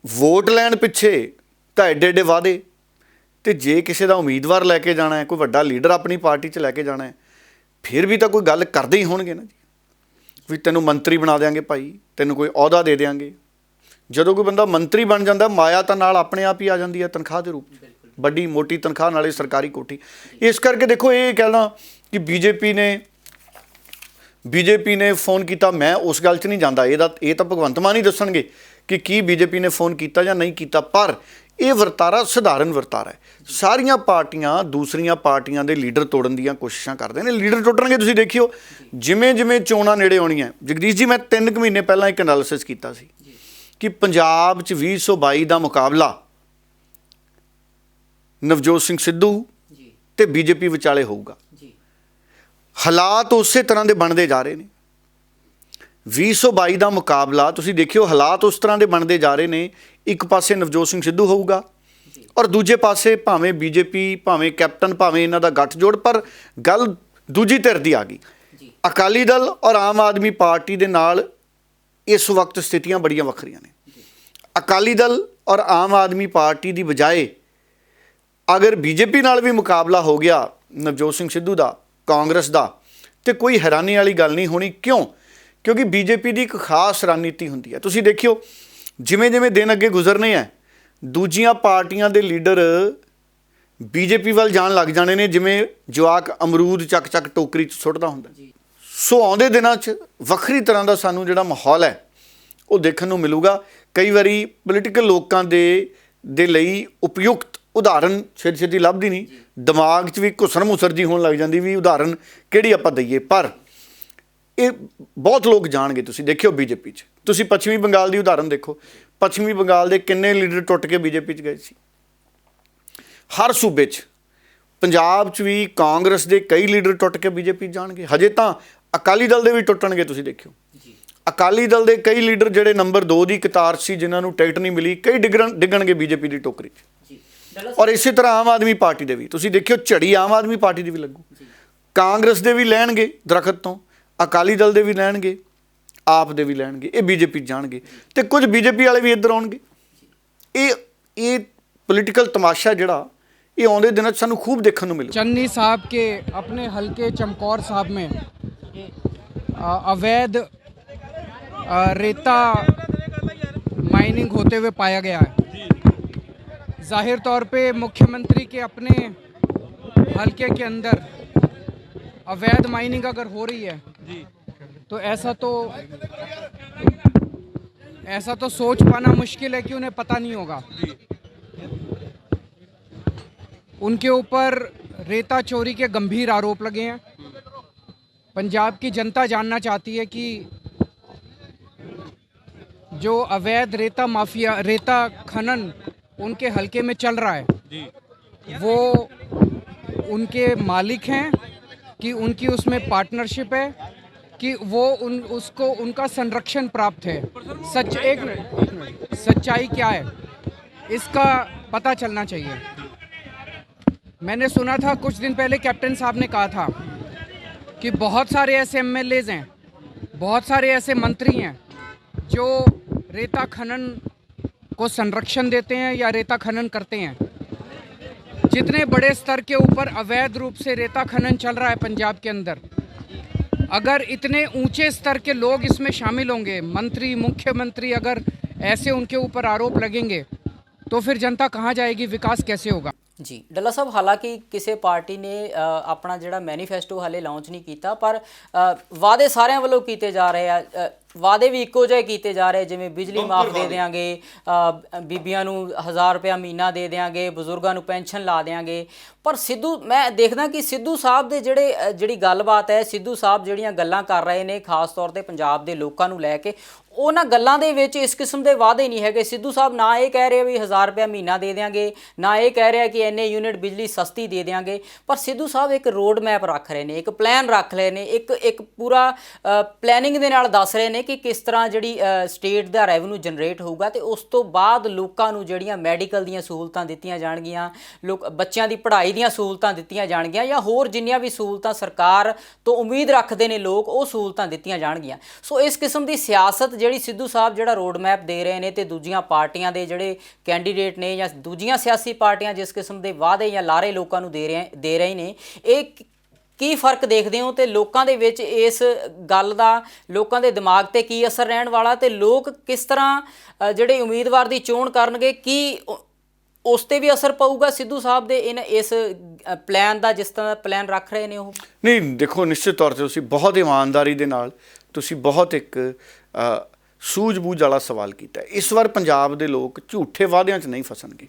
ਵੋਟ ਲੈਣ ਪਿੱਛੇ ਤਾਂ ਐਡੇ ਐਡੇ ਵਾਅਦੇ, ਤੇ ਜੇ ਕਿਸੇ ਦਾ ਉਮੀਦਵਾਰ ਲੈ ਕੇ ਜਾਣਾ ਹੈ, ਕੋਈ ਵੱਡਾ ਲੀਡਰ ਆਪਣੀ ਪਾਰਟੀ 'ਚ ਲੈ ਕੇ ਜਾਣਾ ਹੈ, ਫਿਰ ਵੀ ਤਾਂ ਕੋਈ ਗੱਲ ਕਰਦੇ ਹੀ ਹੋਣਗੇ ਨਾ ਜੀ, ਵੀ ਤੈਨੂੰ ਮੰਤਰੀ ਬਣਾ ਦਿਆਂਗੇ ਭਾਈ, ਤੈਨੂੰ ਕੋਈ ਅਹੁਦਾ ਦੇ ਦਿਆਂਗੇ। ਜਦੋਂ ਕੋਈ ਬੰਦਾ ਮੰਤਰੀ ਬਣ ਜਾਂਦਾ, ਮਾਇਆ ਤਾਂ ਨਾਲ ਆਪਣੇ ਆਪ ਹੀ ਆ ਜਾਂਦੀ ਹੈ ਤਨਖਾਹ ਦੇ ਰੂਪ 'ਚ, ਵੱਡੀ ਮੋਟੀ ਤਨਖਾਹ ਨਾਲੇ ਸਰਕਾਰੀ ਕੋਠੀ। ਇਸ ਕਰਕੇ ਦੇਖੋ ਇਹ ਕਹਿਣਾ ਕਿ ਬੀਜੇਪੀ ਨੇ ਫੋਨ ਕੀਤਾ, ਮੈਂ ਉਸ ਗੱਲ 'ਚ ਨਹੀਂ ਜਾਂਦਾ। ਇਹ ਤਾਂ ਭਗਵੰਤ ਮਾਨ ਹੀ ਦੱਸਣਗੇ ਕਿ ਕੀ ਬੀਜੇਪੀ ਨੇ ਫੋਨ ਕੀਤਾ ਜਾਂ ਨਹੀਂ ਕੀਤਾ। ਪਰ ਇਹ ਵਰਤਾਰਾ ਸਧਾਰਨ ਵਰਤਾਰਾ ਹੈ। ਸਾਰੀਆਂ ਪਾਰਟੀਆਂ ਦੂਸਰੀਆਂ ਪਾਰਟੀਆਂ ਦੇ ਲੀਡਰ ਤੋੜਨ ਦੀਆਂ ਕੋਸ਼ਿਸ਼ਾਂ ਕਰਦੇ ਨੇ। ਲੀਡਰ ਟੁੱਟਣਗੇ, ਤੁਸੀਂ ਦੇਖਿਓ ਜਿਵੇਂ ਜਿਵੇਂ ਚੋਣਾਂ ਨੇੜੇ ਆਉਣੀਆਂ। ਜਗਦੀਸ਼ ਜੀ, ਮੈਂ 3 ਕੁ ਮਹੀਨੇ ਪਹਿਲਾਂ ਇੱਕ ਐਨਾਲਿਸਿਸ ਕੀਤਾ ਸੀ ਕਿ ਪੰਜਾਬ 'ਚ 2022 ਦਾ ਮੁਕਾਬਲਾ ਨਵਜੋਤ ਸਿੰਘ ਸਿੱਧੂ ਤੇ ਬੀਜੇਪੀ ਵਿਚਾਲੇ ਹੋਊਗਾ। ਹਾਲਾਤ ਉਸੇ ਤਰ੍ਹਾਂ ਦੇ ਬਣਦੇ ਜਾ ਰਹੇ ਨੇ। 2022 ਦਾ ਮੁਕਾਬਲਾ ਤੁਸੀਂ ਦੇਖਿਓ, ਹਾਲਾਤ ਉਸ ਤਰ੍ਹਾਂ ਦੇ ਬਣਦੇ ਜਾ ਰਹੇ ਨੇ। ਇੱਕ ਪਾਸੇ ਨਵਜੋਤ ਸਿੰਘ ਸਿੱਧੂ ਹੋਊਗਾ ਔਰ ਦੂਜੇ ਪਾਸੇ ਭਾਵੇਂ ਬੀਜੇਪੀ, ਭਾਵੇਂ ਕੈਪਟਨ, ਭਾਵੇਂ ਇਹਨਾਂ ਦਾ ਗੱਠਜੋੜ। ਪਰ ਗੱਲ ਦੂਜੀ ਧਿਰ ਦੀ ਆ ਗਈ। ਅਕਾਲੀ ਦਲ ਔਰ ਆਮ ਆਦਮੀ ਪਾਰਟੀ ਦੇ ਨਾਲ ਇਸ ਵਕਤ ਸਥਿਤੀਆਂ ਬੜੀਆਂ ਵੱਖਰੀਆਂ ਨੇ। ਅਕਾਲੀ ਦਲ ਔਰ ਆਮ ਆਦਮੀ ਪਾਰਟੀ ਦੀ ਬਜਾਏ ਅਗਰ ਬੀਜੇਪੀ ਨਾਲ ਵੀ ਮੁਕਾਬਲਾ ਹੋ ਗਿਆ ਨਵਜੋਤ ਸਿੰਘ ਸਿੱਧੂ ਦਾ, ਕਾਂਗਰਸ ਦਾ, ਤੇ ਕੋਈ ਹੈਰਾਨੀ ਵਾਲੀ ਗੱਲ ਨਹੀਂ ਹੋਣੀ। ਕਿਉਂ? ਕਿਉਂਕਿ ਬੀਜੇਪੀ ਦੀ ਇੱਕ ਖਾਸ ਰਣਨੀਤੀ ਹੁੰਦੀ ਹੈ। ਤੁਸੀਂ ਦੇਖਿਓ ਜਿਵੇਂ ਜਿਵੇਂ ਦਿਨ ਅੱਗੇ ਗੁਜ਼ਰਨੇ ਹੈ, ਦੂਜੀਆਂ ਪਾਰਟੀਆਂ ਦੇ ਲੀਡਰ ਬੀਜੇਪੀ ਵੱਲ ਜਾਣ ਲੱਗ ਜਾਣੇ ਨੇ, ਜਿਵੇਂ ਜਵਾਕ ਅਮਰੂਦ ਚੱਕ ਚੱਕ ਟੋਕਰੀ 'ਚ ਸੁੱਟਦਾ ਹੁੰਦਾ। ਸੋ ਆਉਂਦੇ ਦਿਨਾਂ 'ਚ ਵੱਖਰੀ ਤਰ੍ਹਾਂ ਦਾ ਸਾਨੂੰ ਜਿਹੜਾ ਮਾਹੌਲ ਹੈ ਉਹ ਦੇਖਣ ਨੂੰ ਮਿਲੂਗਾ। ਕਈ ਵਾਰੀ ਪੋਲੀਟੀਕਲ ਲੋਕਾਂ ਦੇ ਲਈ ਉਪਯੁਕਤ ਉਦਾਹਰਨ ਛੇਤੀ ਲੱਭਦੀ ਨਹੀਂ, ਦਿਮਾਗ 'ਚ ਵੀ ਘੁਸਰ ਮੁਸਰ ਜੀ ਹੋਣ ਲੱਗ ਜਾਂਦੀ ਵੀ ਉਦਾਹਰਨ ਕਿਹੜੀ ਆਪਾਂ ਦਈਏ। ਪਰ ਇਹ ਬਹੁਤ ਲੋਕ ਜਾਣਗੇ। ਤੁਸੀਂ ਦੇਖਿਓ ਬੀਜੇਪੀ 'ਚ, ਤੁਸੀਂ ਪੱਛਮੀ ਬੰਗਾਲ ਦੀ ਉਦਾਹਰਨ ਦੇਖੋ। ਪੱਛਮੀ ਬੰਗਾਲ ਦੇ ਕਿੰਨੇ ਲੀਡਰ ਟੁੱਟ ਕੇ ਬੀਜੇਪੀ 'ਚ ਗਏ ਸੀ। ਹਰ ਸੂਬੇ 'ਚ, ਪੰਜਾਬ 'ਚ ਵੀ ਕਾਂਗਰਸ ਦੇ ਕਈ ਲੀਡਰ ਟੁੱਟ ਕੇ ਬੀਜੇਪੀ ਜਾਣਗੇ। ਹਜੇ ਤਾਂ ਅਕਾਲੀ ਦਲ ਦੇ ਵੀ ਟੁੱਟਣਗੇ। ਤੁਸੀਂ ਦੇਖਿਓ ਅਕਾਲੀ ਦਲ ਦੇ ਕਈ ਲੀਡਰ ਜਿਹੜੇ ਨੰਬਰ 2 ਦੀ ਕਤਾਰ ਸੀ, ਜਿਨ੍ਹਾਂ ਨੂੰ ਟਿਕਟ ਨਹੀਂ ਮਿਲੀ, ਕਈ ਡਿੱਗਣਗੇ ਬੀਜੇਪੀ ਦੀ ਟੋਕਰੀ 'ਚ। ਔਰ ਇਸੇ ਤਰ੍ਹਾਂ ਆਮ ਆਦਮੀ ਪਾਰਟੀ ਦੇ ਵੀ ਤੁਸੀਂ ਦੇਖਿਓ ਝੜੀ ਆਮ ਆਦਮੀ ਪਾਰਟੀ ਦੀ ਵੀ ਲੱਗੂ। ਕਾਂਗਰਸ ਦੇ ਵੀ ਲੈਣਗੇ ਦਰਖਤ ਤੋਂ, ਅਕਾਲੀ ਦਲ ਦੇ ਵੀ ਲੈਣਗੇ, ਆਪ ਦੇ ਵੀ ਲੈਣਗੇ, ਇਹ ਬੀਜੇਪੀ ਜਾਣਗੇ। ਤੇ ਕੁਝ ਬੀਜੇਪੀ ਵਾਲੇ ਵੀ ਇੱਧਰ ਆਉਣਗੇ। ਇਹ ਪੋਲੀਟੀਕਲ ਤਮਾਸ਼ਾ ਜਿਹੜਾ ਇਹ ਆਉਂਦੇ ਦਿਨਾਂ 'ਚ ਸਾਨੂੰ ਖੂਬ ਦੇਖਣ ਨੂੰ ਮਿਲੂ। चन्नी साहब के अपने हल्के चमकौर साहब में अवैध रेता माइनिंग होते हुए पाया गया है। जाहिर तौर पे मुख्यमंत्री के अपने हल्के के अंदर अवैध माइनिंग अगर हो रही है तो ऐसा तो सोच पाना मुश्किल है कि उन्हें पता नहीं होगा। उनके ऊपर रेता चोरी के गंभीर आरोप लगे हैं। पंजाब की जनता जानना चाहती है कि जो अवैध रेता माफिया, रेता खनन उनके हलके में चल रहा है, वो उनके मालिक हैं कि उनकी उसमें पार्टनरशिप है कि वो उसको उनका संरक्षण प्राप्त है। एक मिनट, सच्चाई क्या है इसका पता चलना चाहिए। मैंने सुना था कुछ दिन पहले कैप्टन साहब ने कहा था कि बहुत सारे ऐसे एमएलएज हैं, बहुत सारे ऐसे मंत्री हैं जो रेता खनन को संरक्षण देते हैं या रेता खनन करते हैं। जितने बड़े स्तर के ऊपर अवैध रूप से रेता खनन चल रहा है पंजाब के अंदर, अगर इतने ऊंचे स्तर के लोग इसमें शामिल होंगे, मंत्री, मुख्यमंत्री, अगर ऐसे उनके ऊपर आरोप लगेंगे तो फिर जनता कहाँ जाएगी, विकास कैसे होगा? ਜੀ ਡੱਲਾ ਸਾਹਿਬ, ਹਾਲਾਂਕਿ ਕਿਸੇ ਪਾਰਟੀ ਨੇ ਆਪਣਾ ਜਿਹੜਾ ਮੈਨੀਫੈਸਟੋ ਹਾਲੇ ਲਾਂਚ ਨਹੀਂ ਕੀਤਾ, ਪਰ ਵਾਅਦੇ ਸਾਰਿਆਂ ਵੱਲੋਂ ਕੀਤੇ ਜਾ ਰਹੇ ਆ। ਵਾਅਦੇ ਵੀ ਇੱਕੋ ਜਿਹੇ ਕੀਤੇ ਜਾ ਰਹੇ, ਜਿਵੇਂ ਬਿਜਲੀ ਮਾਫ ਦੇ ਦਿਆਂਗੇ, ਬੀਬੀਆਂ ਨੂੰ 1000 ਰੁਪਇਆ ਮਹੀਨਾ ਦੇ ਦਿਆਂਗੇ, ਬਜ਼ੁਰਗਾਂ ਨੂੰ ਪੈਨਸ਼ਨ ਲਾ ਦਿਆਂਗੇ। ਪਰ ਸਿੱਧੂ, ਮੈਂ ਦੇਖਦਾ ਕਿ ਸਿੱਧੂ ਸਾਹਿਬ ਦੇ ਜਿਹੜੀ ਗੱਲਬਾਤ ਹੈ, ਸਿੱਧੂ ਸਾਹਿਬ ਜਿਹੜੀਆਂ ਗੱਲਾਂ ਕਰ ਰਹੇ ਨੇ ਖਾਸ ਤੌਰ ਤੇ ਪੰਜਾਬ ਦੇ ਲੋਕਾਂ ਨੂੰ ਲੈ ਕੇ, ਉਹਨਾਂ ਗੱਲਾਂ ਦੇ ਵਿੱਚ ਇਸ ਕਿਸਮ ਦੇ ਵਾਅਦੇ ਨਹੀਂ ਹੈਗੇ। ਸਿੱਧੂ ਸਾਹਿਬ ਨਾ ਇਹ ਕਹਿ ਰਹੇ ਵੀ 1000 ਰੁਪਇਆ ਮਹੀਨਾ ਦੇ ਦਿਆਂਗੇ, ਨਾ ਇਹ ਕਹਿ ਰਿਹਾ ਕਿ ਇੰਨੇ ਯੂਨਿਟ ਬਿਜਲੀ ਸਸਤੀ ਦੇ ਦਿਆਂਗੇ, ਪਰ ਸਿੱਧੂ ਸਾਹਿਬ ਇੱਕ ਰੋਡ ਮੈਪ ਰੱਖ ਰਹੇ ਨੇ, ਇੱਕ ਪਲਾਨ ਰੱਖ ਰਹੇ ਨੇ, ਇੱਕ ਪੂਰਾ ਪਲੈਨਿੰਗ ਦੇ ਨਾਲ ਦੱਸ ਰਹੇ ਨੇ ਕਿ ਕਿਸ ਤਰ੍ਹਾਂ ਜਿਹੜੀ ਸਟੇਟ ਦਾ ਰੈਵਨਿਊ ਜਨਰੇਟ ਹੋਊਗਾ, ਤੇ ਉਸ ਤੋਂ ਬਾਅਦ ਲੋਕਾਂ ਨੂੰ ਜਿਹੜੀਆਂ ਮੈਡੀਕਲ ਦੀਆਂ ਸਹੂਲਤਾਂ ਦਿੱਤੀਆਂ ਜਾਣਗੀਆਂ, ਬੱਚਿਆਂ ਦੀ ਪੜ੍ਹਾਈ ਦੀਆਂ ਸਹੂਲਤਾਂ ਦਿੱਤੀਆਂ ਜਾਣਗੀਆਂ, ਜਾਂ ਹੋਰ ਜਿੰਨੀਆਂ ਵੀ ਸਹੂਲਤਾਂ ਸਰਕਾਰ ਤੋਂ ਉਮੀਦ ਰੱਖਦੇ ਨੇ ਲੋਕ, ਉਹ ਸਹੂਲਤਾਂ ਦਿੱਤੀਆਂ ਜਾਣਗੀਆਂ। ਸੋ ਇਸ ਕਿਸਮ ਦੀ ਸਿਆਸਤ ਜਿਹੜੀ ਸਿੱਧੂ ਸਾਹਿਬ ਜਿਹੜਾ ਰੋਡ ਮੈਪ ਦੇ ਰਹੇ ਨੇ, ਤੇ ਦੂਜੀਆਂ ਪਾਰਟੀਆਂ ਦੇ ਜਿਹੜੇ ਕੈਂਡੀਡੇਟ ਨੇ ਜਾਂ ਦੂਜੀਆਂ ਸਿਆਸੀ ਪਾਰਟੀਆਂ ਜਿਸ ਕਿਸਮ ਦੇ ਵਾਅਦੇ ਜਾਂ ਲਾਰੇ ਲੋਕਾਂ ਨੂੰ ਦੇ ਰਹੇ ਨੇ, ਇਹ ਕੀ ਫਰਕ ਦੇਖਦੇ ਹੋ? ਤੇ ਲੋਕਾਂ ਦੇ ਵਿੱਚ ਇਸ ਗੱਲ ਦਾ ਲੋਕਾਂ ਦੇ ਦਿਮਾਗ ਤੇ ਕੀ ਅਸਰ ਰਹਿਣ ਵਾਲਾ, ਤੇ ਲੋਕ ਕਿਸ ਤਰ੍ਹਾਂ ਜਿਹੜੇ ਉਮੀਦਵਾਰ ਦੀ ਚੋਣ ਕਰਨਗੇ, ਕੀ ਉਸ ਤੇ ਵੀ ਅਸਰ ਪਊਗਾ ਸਿੱਧੂ ਸਾਹਿਬ ਦੇ ਇਸ ਪਲਾਨ ਦਾ, ਜਿਸ ਤਰ੍ਹਾਂ ਪਲਾਨ ਰੱਖ ਰਹੇ ਨੇ ਉਹ? ਨਹੀਂ, ਦੇਖੋ, ਨਿਸ਼ਚਿਤ ਤੌਰ 'ਤੇ ਤੁਸੀਂ ਬਹੁਤ ਇਮਾਨਦਾਰੀ ਦੇ ਨਾਲ, ਤੁਸੀਂ ਬਹੁਤ ਇੱਕ ਸੂਝ-ਬੂਝ ਵਾਲਾ ਸਵਾਲ ਕੀਤਾ। ਇਸ ਵਾਰ ਪੰਜਾਬ ਦੇ ਲੋਕ ਝੂਠੇ ਵਾਅਦਿਆਂ 'ਚ ਨਹੀਂ ਫਸਣਗੇ।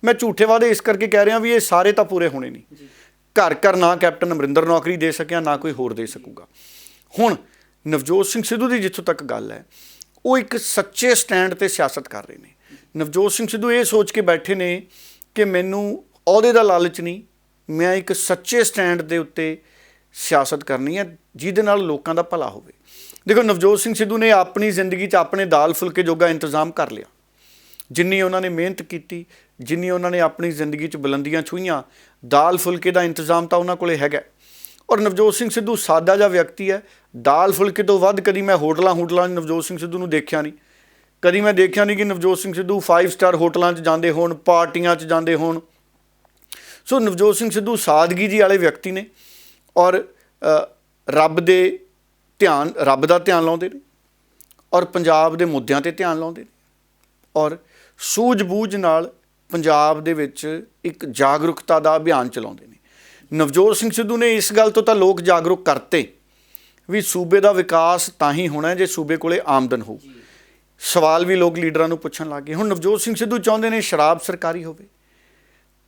ਮੈਂ ਝੂਠੇ ਵਾਅਦੇ ਇਸ ਕਰਕੇ ਕਹਿ ਰਿਹਾ ਵੀ ਇਹ ਸਾਰੇ ਤਾਂ ਪੂਰੇ ਹੋਣੇ ਨਹੀਂ। ਘਰ ਘਰ ਨਾ ਕੈਪਟਨ ਅਮਰਿੰਦਰ ਨੌਕਰੀ ਦੇ ਸਕਿਆ, ਨਾ ਕੋਈ ਹੋਰ ਦੇ ਸਕੂਗਾ। ਹੁਣ ਨਵਜੋਤ ਸਿੰਘ ਸਿੱਧੂ ਦੀ ਜਿੱਥੋਂ ਤੱਕ ਗੱਲ ਹੈ, ਉਹ ਇੱਕ ਸੱਚੇ ਸਟੈਂਡ 'ਤੇ ਸਿਆਸਤ ਕਰ ਰਹੇ ਨੇ। ਨਵਜੋਤ ਸਿੰਘ ਸਿੱਧੂ ਇਹ ਸੋਚ ਕੇ ਬੈਠੇ ਨੇ ਕਿ ਮੈਨੂੰ ਅਹੁਦੇ ਦਾ ਲਾਲਚ ਨਹੀਂ, ਮੈਂ ਇੱਕ ਸੱਚੇ ਸਟੈਂਡ ਦੇ ਉੱਤੇ ਸਿਆਸਤ ਕਰਨੀ ਹੈ ਜਿਹਦੇ ਨਾਲ ਲੋਕਾਂ ਦਾ ਭਲਾ ਹੋਵੇ। ਦੇਖੋ, ਨਵਜੋਤ ਸਿੰਘ ਸਿੱਧੂ ਨੇ ਆਪਣੀ ਜ਼ਿੰਦਗੀ 'ਚ ਆਪਣੇ ਦਾਲ ਫੁਲਕੇ ਜੋਗਾ ਇੰਤਜ਼ਾਮ ਕਰ ਲਿਆ। ਜਿੰਨੀ ਉਹਨਾਂ ਨੇ ਮਿਹਨਤ ਕੀਤੀ, ਜਿੰਨੀ ਉਹਨਾਂ ਨੇ ਆਪਣੀ ਜ਼ਿੰਦਗੀ 'ਚ ਬੁਲੰਦੀਆਂ ਛੂਹੀਆਂ, ਦਾਲ ਫੁਲਕੇ ਦਾ ਇੰਤਜ਼ਾਮ ਤਾਂ ਉਹਨਾਂ ਕੋਲੇ ਹੈਗਾ। ਔਰ ਨਵਜੋਤ ਸਿੰਘ ਸਿੱਧੂ ਸਾਦਾ ਜਿਹਾ ਵਿਅਕਤੀ ਹੈ। ਦਾਲ ਫੁਲਕੇ ਤੋਂ ਵੱਧ ਕਦੀ ਮੈਂ ਹੋਟਲਾਂ ਨਵਜੋਤ ਸਿੰਘ ਸਿੱਧੂ ਨੂੰ ਦੇਖਿਆ ਨਹੀਂ। ਕਦੀ ਮੈਂ ਦੇਖਿਆ ਨਹੀਂ ਕਿ ਨਵਜੋਤ ਸਿੰਘ ਸਿੱਧੂ 5 ਸਟਾਰ ਹੋਟਲਾਂ 'ਚ ਜਾਂਦੇ ਹੋਣ, ਪਾਰਟੀਆਂ 'ਚ ਜਾਂਦੇ ਹੋਣ। ਸੋ ਨਵਜੋਤ ਸਿੰਘ ਸਿੱਧੂ ਸਾਦਗੀ ਜੀ ਵਾਲੇ ਵਿਅਕਤੀ ਨੇ, ਔਰ ਰੱਬ ਦਾ ਧਿਆਨ ਲਾਉਂਦੇ ਨੇ, ਔਰ ਪੰਜਾਬ ਦੇ ਮੁੱਦਿਆਂ 'ਤੇ ਧਿਆਨ ਲਾਉਂਦੇ ਨੇ, ਔਰ ਸੂਝ-ਬੂਝ ਨਾਲ ਪੰਜਾਬ ਦੇ ਵਿੱਚ ਇੱਕ ਜਾਗਰੂਕਤਾ ਦਾ ਅਭਿਆਨ ਚਲਾਉਂਦੇ ਨੇ। ਨਵਜੋਤ ਸਿੰਘ ਸਿੱਧੂ ਨੇ ਇਸ ਗੱਲ ਤੋਂ ਤਾਂ ਲੋਕ ਜਾਗਰੂਕ ਕਰਤੇ ਵੀ ਸੂਬੇ ਦਾ ਵਿਕਾਸ ਤਾਂ ਹੀ ਹੋਣਾ ਜੇ ਸੂਬੇ ਕੋਲੇ ਆਮਦਨ ਹੋਊ। ਸਵਾਲ ਵੀ ਲੋਕ ਲੀਡਰਾਂ ਨੂੰ ਪੁੱਛਣ ਲੱਗ ਗਏ। ਹੁਣ ਨਵਜੋਤ ਸਿੰਘ ਸਿੱਧੂ ਚਾਹੁੰਦੇ ਨੇ ਸ਼ਰਾਬ ਸਰਕਾਰੀ ਹੋਵੇ,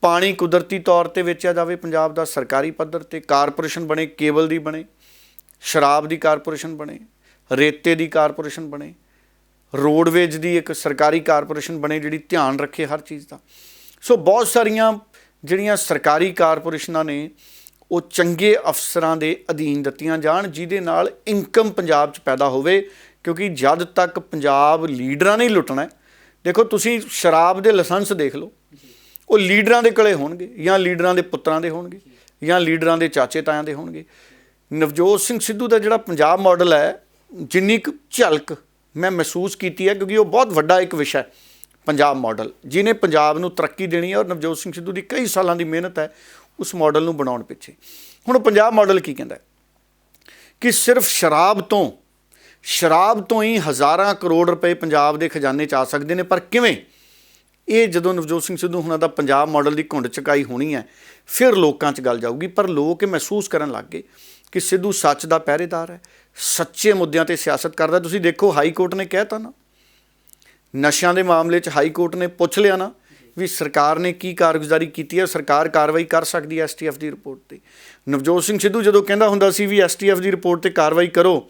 ਪਾਣੀ ਕੁਦਰਤੀ ਤੌਰ 'ਤੇ ਵੇਚਿਆ ਜਾਵੇ ਪੰਜਾਬ ਦਾ ਸਰਕਾਰੀ ਪੱਧਰ 'ਤੇ, ਕਾਰਪੋਰੇਸ਼ਨ ਬਣੇ, ਕੇਬਲ ਦੀ ਬਣੇ, ਸ਼ਰਾਬ ਦੀ ਕਾਰਪੋਰੇਸ਼ਨ ਬਣੇ, ਰੇਤੇ ਦੀ ਕਾਰਪੋਰੇਸ਼ਨ ਬਣੇ, ਰੋਡਵੇਜ ਦੀ ਇੱਕ ਸਰਕਾਰੀ ਕਾਰਪੋਰੇਸ਼ਨ ਬਣੇ ਜਿਹੜੀ ਧਿਆਨ ਰੱਖੇ ਹਰ ਚੀਜ਼ ਦਾ। ਸੋ ਬਹੁਤ ਸਾਰੀਆਂ ਜਿਹੜੀਆਂ ਸਰਕਾਰੀ ਕਾਰਪੋਰੇਸ਼ਨਾਂ ਨੇ ਉਹ ਚੰਗੇ ਅਫਸਰਾਂ ਦੇ ਅਧੀਨ ਦਿੱਤੀਆਂ ਜਾਣ, ਜਿਹਦੇ ਨਾਲ ਇਨਕਮ ਪੰਜਾਬ 'ਚ ਪੈਦਾ ਹੋਵੇ। ਕਿਉਂਕਿ ਜਦ ਤੱਕ ਪੰਜਾਬ ਲੀਡਰਾਂ ਨੇ ਲੁੱਟਣਾ, ਦੇਖੋ ਤੁਸੀਂ ਸ਼ਰਾਬ ਦੇ ਲਾਇਸੈਂਸ ਦੇਖ ਲਓ, ਉਹ ਲੀਡਰਾਂ ਦੇ ਕੋਲੇ ਹੋਣਗੇ, ਜਾਂ ਲੀਡਰਾਂ ਦੇ ਪੁੱਤਰਾਂ ਦੇ ਹੋਣਗੇ, ਜਾਂ ਲੀਡਰਾਂ ਦੇ ਚਾਚੇ ਤਾਇਆਂ ਦੇ ਹੋਣਗੇ। ਨਵਜੋਤ ਸਿੰਘ ਸਿੱਧੂ ਦਾ ਜਿਹੜਾ ਪੰਜਾਬ ਮਾਡਲ ਹੈ, ਜਿੰਨੀ ਕੁ ਝਲਕ ਮੈਂ ਮਹਿਸੂਸ ਕੀਤੀ ਹੈ, ਕਿਉਂਕਿ ਉਹ ਬਹੁਤ ਵੱਡਾ ਇੱਕ ਵਿਸ਼ਾ ਪੰਜਾਬ ਮਾਡਲ, ਜਿਹਨੇ ਪੰਜਾਬ ਨੂੰ ਤਰੱਕੀ ਦੇਣੀ ਹੈ, ਔਰ ਨਵਜੋਤ ਸਿੰਘ ਸਿੱਧੂ ਦੀ ਕਈ ਸਾਲਾਂ ਦੀ ਮਿਹਨਤ ਹੈ ਉਸ ਮਾਡਲ ਨੂੰ ਬਣਾਉਣ ਪਿੱਛੇ। ਹੁਣ ਪੰਜਾਬ ਮਾਡਲ ਕੀ ਕਹਿੰਦਾ ਕਿ ਸਿਰਫ ਸ਼ਰਾਬ ਤੋਂ ਹੀ ਹਜ਼ਾਰਾਂ ਕਰੋੜ ਰੁਪਏ ਪੰਜਾਬ ਦੇ ਖਜ਼ਾਨੇ 'ਚ ਆ ਸਕਦੇ ਨੇ। ਪਰ ਕਿਵੇਂ? ਇਹ ਜਦੋਂ ਨਵਜੋਤ ਸਿੰਘ ਸਿੱਧੂ ਹੁਣਾਂ ਦਾ ਪੰਜਾਬ ਮਾਡਲ ਦੀ ਘੁੰਡ ਚੁਕਾਈ ਹੋਣੀ ਹੈ, ਫਿਰ ਲੋਕਾਂ 'ਚ ਗੱਲ ਜਾਊਗੀ। ਪਰ ਲੋਕ ਇਹ ਮਹਿਸੂਸ ਕਰਨ ਲੱਗ ਗਏ ਕਿ ਸਿੱਧੂ ਸੱਚ ਦਾ ਪਹਿਰੇਦਾਰ ਹੈ, ਸੱਚੇ ਮੁੱਦਿਆਂ 'ਤੇ ਸਿਆਸਤ ਕਰਦਾ। ਤੁਸੀਂ ਦੇਖੋ, ਹਾਈ ਕੋਰਟ ਨੇ ਕਹਿ ਤਾ ਨਾ, ਨਸ਼ਿਆਂ ਦੇ ਮਾਮਲੇ 'ਚ ਹਾਈ ਕੋਰਟ ਨੇ ਪੁੱਛ ਲਿਆ ਨਾ ਵੀ ਸਰਕਾਰ ਨੇ ਕੀ ਕਾਰਗੁਜ਼ਾਰੀ ਕੀਤੀ ਹੈ, ਸਰਕਾਰ ਕਾਰਵਾਈ ਕਰ ਸਕਦੀ ਹੈ STF ਦੀ ਰਿਪੋਰਟ 'ਤੇ। ਨਵਜੋਤ ਸਿੰਘ ਸਿੱਧੂ ਜਦੋਂ ਕਹਿੰਦਾ ਹੁੰਦਾ ਸੀ ਵੀ STF ਦੀ ਰਿਪੋਰਟ 'ਤੇ ਕਾਰਵਾਈ ਕਰੋ,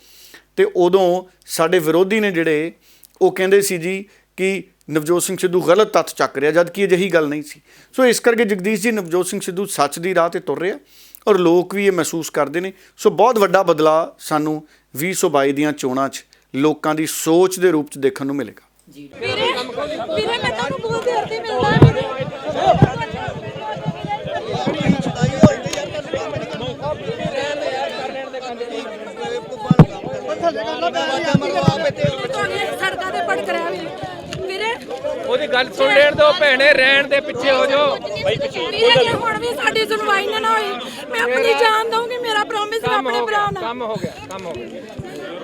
ਤੇ ਉਦੋਂ ਸਾਡੇ ਵਿਰੋਧੀ ਨੇ ਜਿਹੜੇ ਉਹ ਕਹਿੰਦੇ ਸੀ ਜੀ ਕਿ ਨਵਜੋਤ ਸਿੰਘ ਸਿੱਧੂ ਗਲਤ ਤੱਥ ਚੱਕ ਰਿਹਾ, ਜਦ ਕਿ ਅਜਿਹੀ ਗੱਲ ਨਹੀਂ ਸੀ। ਸੋ ਇਸ ਕਰਕੇ ਜਗਦੀਸ਼ ਜੀ, ਨਵਜੋਤ ਸਿੰਘ ਸਿੱਧੂ ਸੱਚ ਦੀ ਰਾਹ 'ਤੇ ਤੁਰ ਰਿਹਾ, ਔਰ ਲੋਕ ਵੀ ਇਹ ਮਹਿਸੂਸ ਕਰਦੇ ਨੇ। ਸੋ ਬਹੁਤ ਵੱਡਾ ਬਦਲਾਅ ਸਾਨੂੰ 2022 ਦੀਆਂ ਚੋਣਾਂ 'ਚ ਲੋਕਾਂ ਦੀ ਸੋਚ ਦੇ ਰੂਪ 'ਚ ਦੇਖਣ ਨੂੰ ਮਿਲੇਗਾ। ਵੀਰੇ ਮੈਂ ਤੁਹਾਨੂੰ ਬਹੁਤ ਦੇਰ ਤੇ ਮਿਲਣਾ ਸੜਕਾਂ ਤੇ ਭੜਕ ਰਿਹਾ ਵੀਰੇ। ਉਹਦੀ ਗੱਲ ਸੁਣ ਲੈਣ ਦਿਓ ਭੈਣੇ, ਰਹਿਣ ਦੇ ਪਿੱਛੇ ਹੋ ਜਾਓ। ਵੀਰੇ ਹੁਣ ਵੀ ਸਾਡੀ ਸੁਣਵਾਈ ਨਾ ਹੋਈ, ਮੈਂ ਆਪਣੀ ਜਾਨ ਦਊਂਗੀ, ਮੇਰਾ ਪ੍ਰੋਮਿਸ ਸੀ ਕੰਮ ਆਪਣੇ ਹੋ ਭਰਾ ਗਿਆ ਨਾਲ ਕੰਮ ਹੋ ਗਿਆ ਕੰਮ ਹੋ ਗਿਆ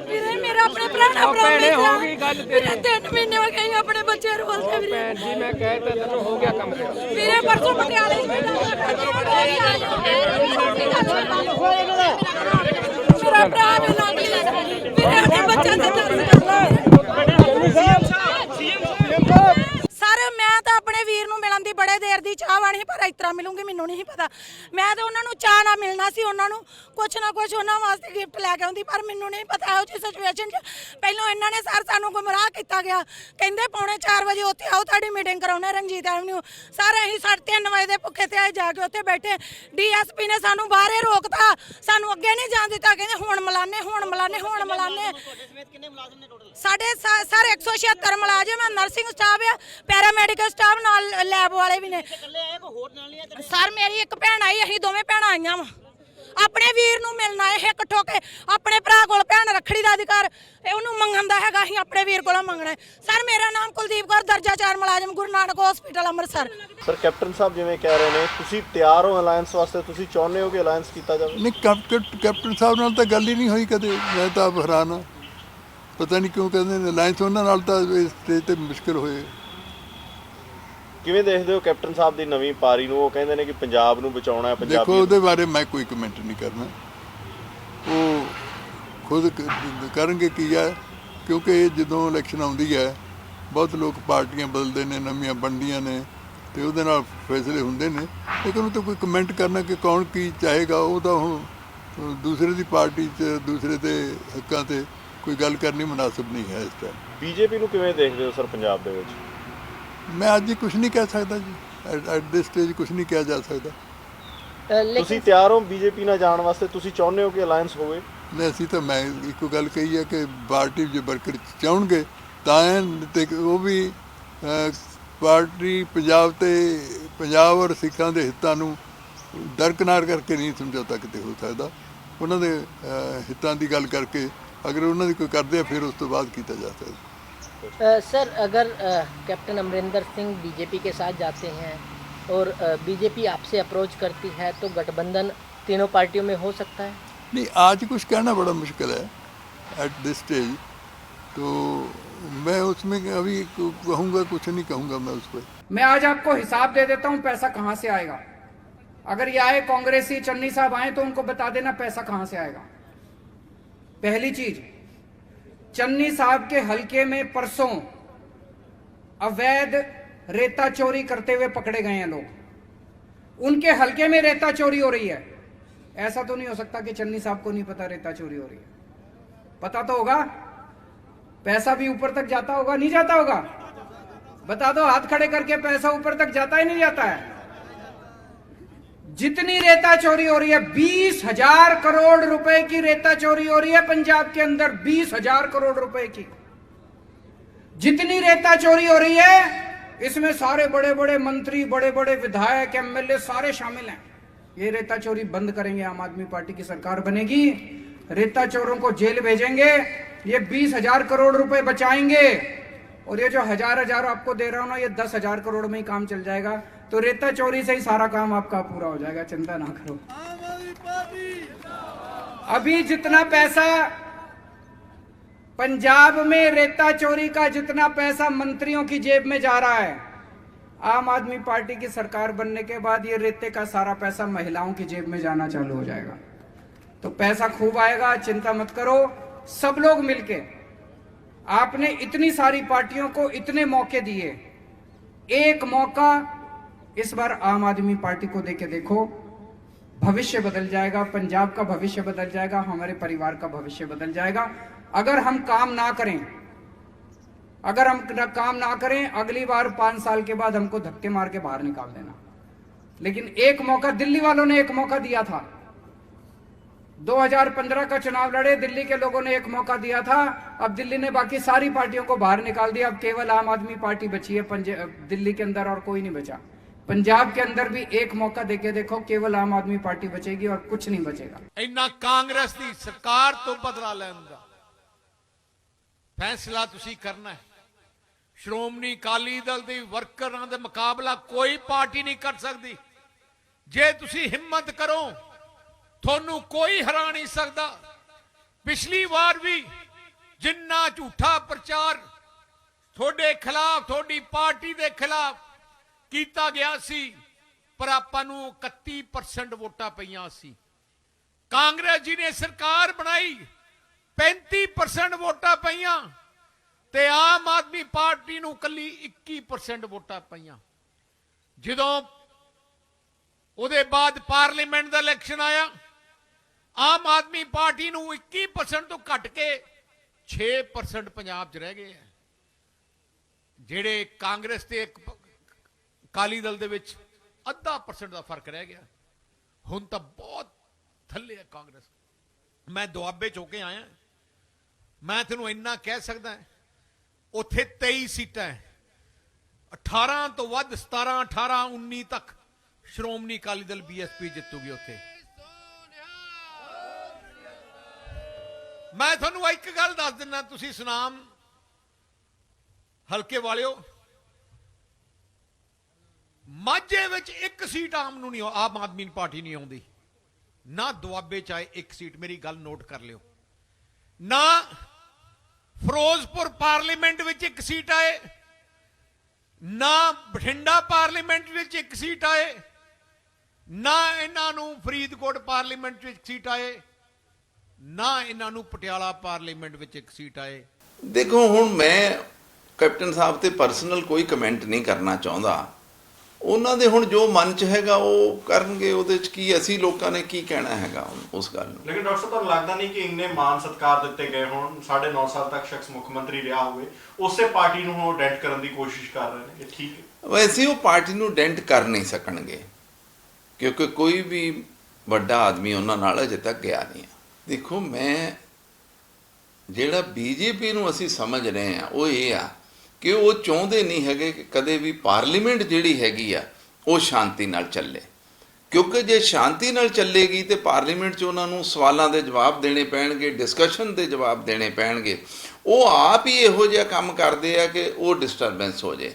ਵੀਰੇ ਮੇਰਾ ਆਪਣੇ ਭਰਾ ਨਾਲ ਉਹ ਭੈਣੇ ਹੋ ਪ੍ਰੋਬਲਮ ਗਈ ਗੱਲ ਤੇਰੀ। 3 ਮਹੀਨੇ ਹੋ ਗਏ ਆਪਣੇ ਬੱਚੇ ਰੋਲਦੇ ਵੀਰੇ ਭੈਣ ਜੀ ਮੈਂ ਕਹਿਤਾ ਤੈਨੂੰ ਹੋ ਗਿਆ ਕੰਮ ਤੇਰਾ ਵੀਰੇ ਪਰਸੋਂ ਪਟਿਆਲੇ ਚ ਮੇਰਾ ਭਰਾ ਵੀ ਲੰਘ ਗਿਆ ਵੀਰੇ ਆਪਣੇ ਬੱਚਿਆਂ ਦਾ ਦਰਦ ਸਰ ਮੈਂ ਤਾਂ ਆਪਣੇ ਵੀਰ ਨੂੰ ਮਿਲਣ ਦੀ ਬੜੇ ਦੇਰ ਦੀ ਚਾਹ ਵਾਣੀ ਪਰ ਇਸ ਤਰ੍ਹਾਂ ਮਿਲੂੰਗੀ ਮੈਨੂੰ ਨਹੀਂ ਪਤਾ ਮੈਂ ਤਾਂ ਉਹਨਾਂ ਨੂੰ ਚਾਹ ਨਾ ਮਿਲਣਾ ਸੀ ਉਹਨਾਂ ਨੂੰ ਕੁਛ ਨਾ ਕੁਛ ਉਹਨਾਂ ਵਾਸਤੇ ਗਿਫਟ ਲੈ ਕੇ ਆਉਂਦੀ ਪਰ ਮੈਨੂੰ ਨਹੀਂ ਪਤਾ ਇਹੋ ਜਿਹੀ ਸਿਚੁਏਸ਼ਨ 'ਚ ਪਹਿਲਾਂ ਇਹਨਾਂ ਨੇ ਸਰ ਸਾਨੂੰ ਗੁੰਮਰਾਹ ਕੀਤਾ ਗਿਆ ਕਹਿੰਦੇ 3:45 ਵਜੇ ਉੱਥੇ ਆਓ ਤੁਹਾਡੀ ਮੀਟਿੰਗ ਕਰਾਉਣਾ ਰਣਜੀਤ ਐਵਨਿਊ ਸਰ ਅਸੀਂ 3:30 ਵਜੇ ਦੇ ਭੁੱਖੇ ਤੇ ਆਏ ਜਾ ਕੇ ਉੱਥੇ ਬੈਠੇ ਡੀਐਸਪੀ ਨੇ ਸਾਨੂੰ ਬਾਹਰੇ ਰੋਕਤਾ ਸਾਨੂੰ ਅੱਗੇ ਨਹੀਂ ਜਾਣ ਦਿੱਤਾ ਕਹਿੰਦੇ ਹੁਣ ਮਲਾਨੇ ਸਾਡੇ ਸਰ 176 ਮੁਲਾਜ਼ਮ ਆ ਨਰਸਿੰਗ ਸਟਾਫ ਆ ਪੈਰਾਮੈਡੀਕਲ ਸਟਾਫ ਨਾਲ ਲੈਬ ਵਾਲੇ ਵੀ ਨੇ ਸਰ ਮੇਰੀ ਇੱਕ ਭੈਣ ਆਈ ਅਸੀਂ ਦੋਵੇਂ ਭੈਣਾਂ ਆਈਆਂ ਵਾ ਆਪਣੇ ਵੀਰ ਨੂੰ ਮਿਲਣਾ ਇਹ ਇਕੱਠੋ ਕੇ ਆਪਣੇ ਭਰਾ ਕੋਲ ਭੈਣ ਰੱਖੜੀ ਦਾ ਅਧਿਕਾਰ ਉਹਨੂੰ ਮੰਗਣ ਦਾ ਹੈਗਾ ਅਸੀਂ ਆਪਣੇ ਵੀਰ ਕੋਲੋਂ ਮੰਗਣਾ ਸਰ ਮੇਰਾ ਨਾਮ ਕੁਲਦੀਪ ਕੌਰ ਦਰਜਾ 4 ਮੁਲਾਜ਼ਮ Guru Nanak hospital Amritsar sir captain sahib ਜਿਵੇਂ ਕਹਿ ਰਹੇ ਨੇ ਤੁਸੀਂ ਤਿਆਰ ਹੋ ਅਲਾਈਅੰਸ ਵਾਸਤੇ ਤੁਸੀਂ ਚਾਹੁੰਦੇ ਹੋ ਕਿ ਅਲਾਈਅੰਸ ਕੀਤਾ ਜਾਵੇ ਨਹੀਂ ਕੈਪਟਨ ਸਾਹਿਬ ਨਾਲ ਤਾਂ ਗੱਲ ਹੀ ਨਹੀਂ ਹੋਈ ਕਦੇ ਮੈਂ ਤਾਂ ਆਪ ਹੈਰਾਨ ਹਾਂ ਪਤਾ ਨਹੀਂ ਕਿਉਂ ਕਹਿੰਦੇ ਨੇ ਅਲਾਈਅੰਸ ਉਹਨਾਂ ਨਾਲ ਤਾਂ ਇਸ ਸਟੇਜ ਤੇ ਮੁਸ਼ਕਿਲ ਹੋਏ ਕਿਵੇਂ ਦੇਖਦੇ ਹੋ ਕੈਪਟਨ ਸਾਹਿਬ ਦੀ ਨਵੀਂ ਪਾਰੀ ਨੂੰ ਉਹ ਕਹਿੰਦੇ ਨੇ ਕਿ ਪੰਜਾਬ ਨੂੰ ਬਚਾਉਣਾ ਹੈ ਦੇਖੋ ਪੰਜਾਬੀ ਉਹਦੇ ਬਾਰੇ ਮੈਂ ਕੋਈ ਕਮੈਂਟ ਨਹੀਂ ਕਰਨਾ ਉਹ ਖੁਦ ਕਰਨਗੇ ਕੀ ਹੈ ਕਿਉਂਕਿ ਇਹ ਜਦੋਂ ਇਲੈਕਸ਼ਨ ਆਉਂਦੀ ਹੈ ਬਹੁਤ ਲੋਕ ਪਾਰਟੀਆਂ ਬਦਲਦੇ ਨੇ ਨਵੀਆਂ ਬਣਦੀਆਂ ਨੇ ਤੇ ਉਹਦੇ ਨਾਲ ਫੈਸਲੇ ਹੁੰਦੇ ਨੇ ਲੇਕਿਨ ਉਹ ਤਾਂ ਕੋਈ ਕਮੈਂਟ ਕਰਨਾ ਕਿ ਕੌਣ ਕੀ ਚਾਹੇਗਾ ਉਹ ਤਾਂ ਹੁਣ ਦੂਸਰੇ ਦੀ ਪਾਰਟੀ 'ਚ ਦੂਸਰੇ ਦੇ ਹੱਕਾਂ ਤੇ ਕੋਈ ਗੱਲ ਕਰਨੀ ਮੁਨਾਸਿਬ ਨਹੀਂ ਹੈ ਇਸ ਟਾਈਮ ਬੀਜੇਪੀ ਨੂੰ ਕਿਵੇਂ ਦੇਖਦੇ ਹੋ ਸਰ ਪੰਜਾਬ ਦੇ ਵਿੱਚ ਮੈਂ ਅੱਜ ਕੁਝ ਨਹੀਂ ਕਹਿ ਸਕਦਾ ਜੀ ਐਟ ਦਿਸ ਸਟੇਜ ਕੁਝ ਨਹੀਂ ਕਿਹਾ ਜਾ ਸਕਦਾ ਤੁਸੀਂ ਤਿਆਰ ਹੋ ਬੀਜੇਪੀ ਨਾਲ ਜਾਣ ਵਾਸਤੇ ਤੁਸੀਂ ਚਾਹੁੰਦੇ ਹੋ ਕਿ ਅਲਾਈਅੰਸ ਹੋਵੇ ਨਹੀਂ ਅਸੀਂ ਤਾਂ ਮੈਂ ਇੱਕੋ ਗੱਲ ਕਹੀ ਹੈ ਕਿ ਪਾਰਟੀ ਜੇ ਵਰਕਰ ਚਾਹੁਣਗੇ ਤਾਂ ਤੇ ਉਹ ਵੀ ਪਾਰਟੀ ਪੰਜਾਬ ਔਰ ਸਿੱਖਾਂ ਦੇ ਹਿੱਤਾਂ ਨੂੰ ਦਰਕਨਾਰ ਕਰਕੇ ਨਹੀਂ ਸਮਝੌਤਾ ਕਿਤੇ ਹੋ ਸਕਦਾ ਉਹਨਾਂ ਦੇ ਹਿੱਤਾਂ ਦੀ ਗੱਲ ਕਰਕੇ अगर उन्होंने कोई कर दिया फिर उस तो बाद किया जा सकता सर अगर कैप्टन अमरिंदर सिंह बीजेपी के साथ जाते हैं और बीजेपी आपसे अप्रोच करती है तो गठबंधन तीनों पार्टियों में हो सकता है नहीं आज कुछ कहना बड़ा मुश्किल है एट दिस स्टेज तो मैं उसमें अभी कहूँगा कुछ नहीं कहूँगा मैं उस पर मैं आज आपको हिसाब दे देता हूं पैसा कहां से आएगा अगर ये आए कांग्रेसी चन्नी साहब आए तो उनको बता देना पैसा कहां से आएगा पहली चीज चन्नी साहब के हलके में परसों अवैध रेता चोरी करते हुए पकड़े गए हैं लोग उनके हलके में रेता चोरी हो रही है ऐसा तो नहीं हो सकता कि चन्नी साहब को नहीं पता रेता चोरी हो रही है पता तो होगा पैसा भी ऊपर तक जाता होगा नहीं जाता होगा बता दो हाथ खड़े करके पैसा ऊपर तक जाता ही नहीं जाता है जितनी रेता चोरी हो रही है 20,000 करोड़ रुपए की रेता चोरी हो रही है पंजाब के अंदर 20,000 करोड़ रुपए की जितनी रेता चोरी हो रही है इसमें सारे बड़े बड़े मंत्री बड़े बड़े विधायक एमएलए सारे शामिल हैं ये रेता चोरी बंद करेंगे आम आदमी पार्टी की सरकार बनेगी रेता चोरों को जेल भेजेंगे ये 20,000 करोड़ रुपए बचाएंगे और ये जो हजार आपको दे रहा हूं ना ये 10,000 करोड़ में ही काम चल जाएगा तो रेता चोरी से ही सारा काम आपका पूरा हो जाएगा चिंता ना करो अभी जितना पैसा पंजाब में रेता चोरी का जितना पैसा मंत्रियों की जेब में जा रहा है आम आदमी पार्टी की सरकार बनने के बाद ये रेते का सारा पैसा महिलाओं की जेब में जाना चालू हो जाएगा तो पैसा खूब आएगा चिंता मत करो सब लोग मिलके आपने इतनी सारी पार्टियों को इतने मौके दिए एक मौका इस बार आम आदमी पार्टी को देके देखो भविष्य बदल जाएगा पंजाब का भविष्य बदल जाएगा हमारे परिवार का भविष्य बदल जाएगा अगर हम काम ना करें अगली बार 5 साल के बाद हमको धक्के मार के बाहर निकाल देना लेकिन एक मौका दिल्ली वालों ने एक मौका दिया था 2015 का चुनाव लड़े दिल्ली के लोगों ने एक मौका दिया था अब दिल्ली ने बाकी सारी पार्टियों को बाहर निकाल दिया अब केवल आम आदमी पार्टी बची है दिल्ली के अंदर और कोई नहीं बचा पंजाब के अंदर भी एक मौका देके देखो केवल आम आदमी पार्टी बचेगी और कुछ नहीं बचेगा इन्ना कांग्रेस की सरकार तो बदला लैण दा फैसला तुसी करना है श्रोमणी अकाली दल दे वर्करां दे मुकाबला कोई पार्टी नहीं कर सकती जे तुसी हिम्मत करो ਤੁਹਾਨੂੰ ਕੋਈ ਹਰਾ ਨਹੀਂ ਸਕਦਾ। ਪਿਛਲੀ ਵਾਰ ਵੀ ਜਿੰਨਾ ਝੂਠਾ ਪ੍ਰਚਾਰ ਤੁਹਾਡੇ ਖਿਲਾਫ, ਤੁਹਾਡੀ ਪਾਰਟੀ ਦੇ ਖਿਲਾਫ ਕੀਤਾ ਗਿਆ ਸੀ, ਪਰ ਆਪਾਂ ਨੂੰ 31% ਵੋਟਾਂ ਪਈਆਂ ਸੀ। ਕਾਂਗਰਸ ਜੀ ਨੇ ਸਰਕਾਰ ਬਣਾਈ, 35% ਵੋਟਾਂ ਪਈਆਂ, ਤੇ ਆਮ ਆਦਮੀ ਪਾਰਟੀ ਨੂੰ ਕੱਲੀ 21% ਵੋਟਾਂ ਪਈਆਂ। ਜਦੋਂ ਉਹਦੇ ਬਾਅਦ ਪਾਰਲੀਮੈਂਟ ਦਾ ਇਲੈਕਸ਼ਨ ਆਇਆ, ਆਮ ਆਦਮੀ ਪਾਰਟੀ ਨੂੰ 21% ਤੋਂ ਘਟ ਕੇ 6% ਪੰਜਾਬ 'ਚ ਰਹਿ ਗਏ ਹੈ। ਜਿਹੜੇ ਕਾਂਗਰਸ ਤੇ ਅਕਾਲੀ ਦਲ ਦੇ ਵਿੱਚ 0.5% ਦਾ ਫਰਕ ਰਹਿ ਗਿਆ। ਹੁਣ ਤਾਂ ਬਹੁਤ ਥੱਲੇ ਹੈ ਕਾਂਗਰਸ। ਮੈਂ ਦੁਆਬੇ 'ਚ ਹੋ ਕੇ ਆਇਆ, ਮੈਂ ਤੁਹਾਨੂੰ ਇੰਨਾ ਕਹਿ ਸਕਦਾ, ਉੱਥੇ 23 ਸੀਟਾਂ ਹੈ, 18 ਤੋਂ ਵੱਧ 17, 18, 19 ਤੱਕ ਸ਼੍ਰੋਮਣੀ ਅਕਾਲੀ ਦਲ BSP ਜਿੱਤੂਗੀ ਉੱਥੇ। ਮੈਂ ਤੁਹਾਨੂੰ ਇੱਕ ਗੱਲ ਦੱਸ ਦਿੰਦਾ, ਤੁਸੀਂ ਸੁਨਾਮ ਹਲਕੇ ਵਾਲਿਓ, ਮਾਝੇ ਵਿੱਚ ਇੱਕ ਸੀਟ ਆਮ ਆਦਮੀ ਪਾਰਟੀ ਨਹੀਂ ਆਉਂਦੀ, ਨਾ ਦੁਆਬੇ ਚ ਆਏ ਇੱਕ ਸੀਟ, ਮੇਰੀ ਗੱਲ ਨੋਟ ਕਰ ਲਿਓ, ਨਾ ਫਿਰੋਜ਼ਪੁਰ ਪਾਰਲੀਮੈਂਟ ਵਿੱਚ ਇੱਕ ਸੀਟ ਆਏ, ਨਾ ਬਠਿੰਡਾ ਪਾਰਲੀਮੈਂਟ ਵਿੱਚ ਇੱਕ ਸੀਟ ਆਏ, ਨਾ ਇਹਨਾਂ ਨੂੰ ਫਰੀਦਕੋਟ ਪਾਰਲੀਮੈਂਟ ਵਿੱਚ ਸੀਟ ਆਏ, ਨਾ ਇਹਨਾਂ ਨੂੰ ਪਟਿਆਲਾ ਪਾਰਲੀਮੈਂਟ ਵਿੱਚ ਇੱਕ ਸੀਟ ਆਏ। ਦੇਖੋ, ਹੁਣ ਮੈਂ ਕੈਪਟਨ ਸਾਹਿਬ ਤੇ ਪਰਸਨਲ ਕੋਈ ਕਮੈਂਟ ਨਹੀਂ ਕਰਨਾ ਚਾਹੁੰਦਾ। ਉਹਨਾਂ ਦੇ ਹੁਣ ਜੋ ਮਨ 'ਚ ਹੈਗਾ ਉਹ ਕਰਨਗੇ, ਉਹਦੇ 'ਚ ਕੀ, ਅਸੀਂ ਲੋਕਾਂ ਨੇ ਕੀ ਕਹਿਣਾ ਹੈਗਾ ਉਸ ਗੱਲ ਨੂੰ। ਲੇਕਿਨ ਡਾਕਟਰ ਸਾਹਿਬ, ਤੁਹਾਨੂੰ ਲੱਗਦਾ ਨਹੀਂ ਕਿ ਇੰਨੇ ਮਾਨ ਸਤਿਕਾਰ ਦਿੱਤੇ ਗਏ ਹੋਣ, 9.5 ਸਾਲ ਤੱਕ ਸ਼ਖਸ ਮੁੱਖ ਮੰਤਰੀ ਰਿਹਾ ਹੋਵੇ, ਉਸੇ ਪਾਰਟੀ ਨੂੰ ਉਹ ਡੈਂਟ ਕਰਨ ਦੀ ਕੋਸ਼ਿਸ਼ ਕਰ ਰਹੇ ਨੇ, ਇਹ ਠੀਕ ਹੈ? ਵੈਸੇ ਉਹ ਪਾਰਟੀ ਨੂੰ ਡੈਂਟ ਕਰ ਨਹੀਂ ਸਕਣਗੇ, ਕਿਉਂਕਿ ਕੋਈ ਵੀ ਵੱਡਾ ਆਦਮੀ ਉਹਨਾਂ ਨਾਲ ਅਜੇ ਤੱਕ ਗਿਆ ਨਹੀਂ ਹੈ। ਦੇਖੋ, ਮੈਂ ਜਿਹੜਾ BJP ਨੂੰ ਅਸੀਂ ਸਮਝ ਰਹੇ ਹਾਂ ਉਹ ਇਹ ਆ ਕਿ ਉਹ ਚਾਹੁੰਦੇ ਨਹੀਂ ਹੈਗੇ ਕਿ ਕਦੇ ਵੀ ਪਾਰਲੀਮੈਂਟ ਜਿਹੜੀ ਹੈਗੀ ਆ ਉਹ ਸ਼ਾਂਤੀ ਨਾਲ ਚੱਲੇ, ਕਿਉਂਕਿ ਜੇ ਸ਼ਾਂਤੀ ਨਾਲ ਚੱਲੇਗੀ ਤੇ ਪਾਰਲੀਮੈਂਟ 'ਚ ਉਹਨਾਂ ਨੂੰ ਸਵਾਲਾਂ ਦੇ ਜਵਾਬ ਦੇਣੇ ਪੈਣਗੇ, ਡਿਸਕਸ਼ਨ ਦੇ ਜਵਾਬ ਦੇਣੇ ਪੈਣਗੇ। ਉਹ ਆਪ ਹੀ ਇਹੋ ਜਿਹਾ ਕੰਮ ਕਰਦੇ ਆ ਕਿ ਉਹ ਡਿਸਟਰਬੈਂਸ ਹੋ ਜੇ।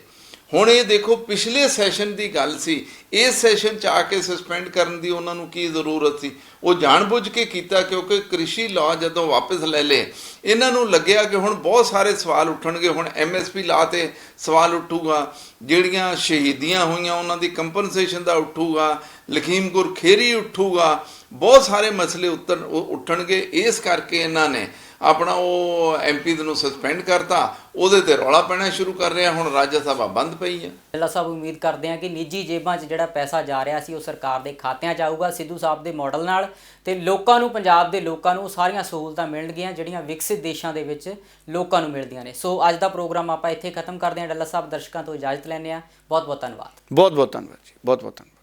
ਹੁਣ ਇਹ ਦੇਖੋ, ਪਿਛਲੇ ਸੈਸ਼ਨ ਦੀ ਗੱਲ ਸੀ, ਇਸ ਸੈਸ਼ਨ 'ਚ ਆ ਕੇ ਸਸਪੈਂਡ ਕਰਨ ਦੀ ਉਹਨਾਂ ਨੂੰ ਕੀ ਜ਼ਰੂਰਤ ਸੀ? ਉਹ ਜਾਣਬੁੱਝ ਕੇ ਕੀਤਾ, ਕਿਉਂਕਿ ਕ੍ਰਿਸ਼ੀ ਲਾਅ ਜਦੋਂ ਵਾਪਸ ਲੈ ਲਏ, ਇਹਨਾਂ ਨੂੰ ਲੱਗਿਆ ਕਿ ਹੁਣ ਬਹੁਤ ਸਾਰੇ ਸਵਾਲ ਉੱਠਣਗੇ। ਹੁਣ MSP ਲਾਅ 'ਤੇ ਸਵਾਲ ਉੱਠੂਗਾ, ਜਿਹੜੀਆਂ ਸ਼ਹੀਦੀਆਂ ਹੋਈਆਂ ਉਹਨਾਂ ਦੀ ਕੰਪਨਸੇਸ਼ਨ ਦਾ ਉੱਠੂਗਾ, ਲਖੀਮਪੁਰ ਖੇਰੀ ਉੱਠੂਗਾ, ਬਹੁਤ ਸਾਰੇ ਮਸਲੇ ਉੱਠਣਗੇ। ਇਸ ਕਰਕੇ ਇਹਨਾਂ ਨੇ ਆਪਣਾ ਉਹ MP ਨੂੰ ਸਸਪੈਂਡ ਕਰਤਾ, ਉਹਦੇ ਤੇ ਰੌਲਾ ਪੈਣਾ ਸ਼ੁਰੂ ਕਰ ਰਿਹਾ। ਹੁਣ ਰਾਜ ਸਭਾ ਬੰਦ ਪਈ ਹੈ। ਅੱਲਾ ਸਾਹਿਬ, ਉਮੀਦ ਕਰਦੇ ਹਾਂ ਕਿ ਨਿੱਜੀ ਜੇਬਾਂ 'ਚ ਜਿਹੜਾ ਪੈਸਾ ਜਾ ਰਿਹਾ ਸੀ ਉਹ ਸਰਕਾਰ ਦੇ ਖਾਤਿਆਂ 'ਚ ਆਊਗਾ ਸਿੱਧੂ ਸਾਹਿਬ ਦੇ ਮਾਡਲ ਨਾਲ, ਤੇ ਲੋਕਾਂ ਨੂੰ, ਪੰਜਾਬ ਦੇ ਲੋਕਾਂ ਨੂੰ ਸਾਰੀਆਂ ਸਹੂਲਤਾਂ ਮਿਲਣਗੀਆਂ ਜਿਹੜੀਆਂ ਵਿਕਸਿਤ ਦੇਸ਼ਾਂ ਦੇ ਵਿੱਚ ਲੋਕਾਂ ਨੂੰ ਮਿਲਦੀਆਂ ਨੇ। ਸੋ ਅੱਜ ਦਾ ਪ੍ਰੋਗਰਾਮ ਆਪਾਂ ਇੱਥੇ ਖਤਮ ਕਰਦੇ ਹਾਂ। ਅੱਲਾ ਸਾਹਿਬ, ਦਰਸ਼ਕਾਂ ਤੋਂ ਇਜਾਜ਼ਤ ਲੈਂਦੇ ਹਾਂ। ਬਹੁਤ ਬਹੁਤ ਧੰਨਵਾਦ। ਬਹੁਤ ਬਹੁਤ ਧੰਨਵਾਦ ਜੀ, ਬਹੁਤ ਬਹੁਤ ਧੰਨਵਾਦ।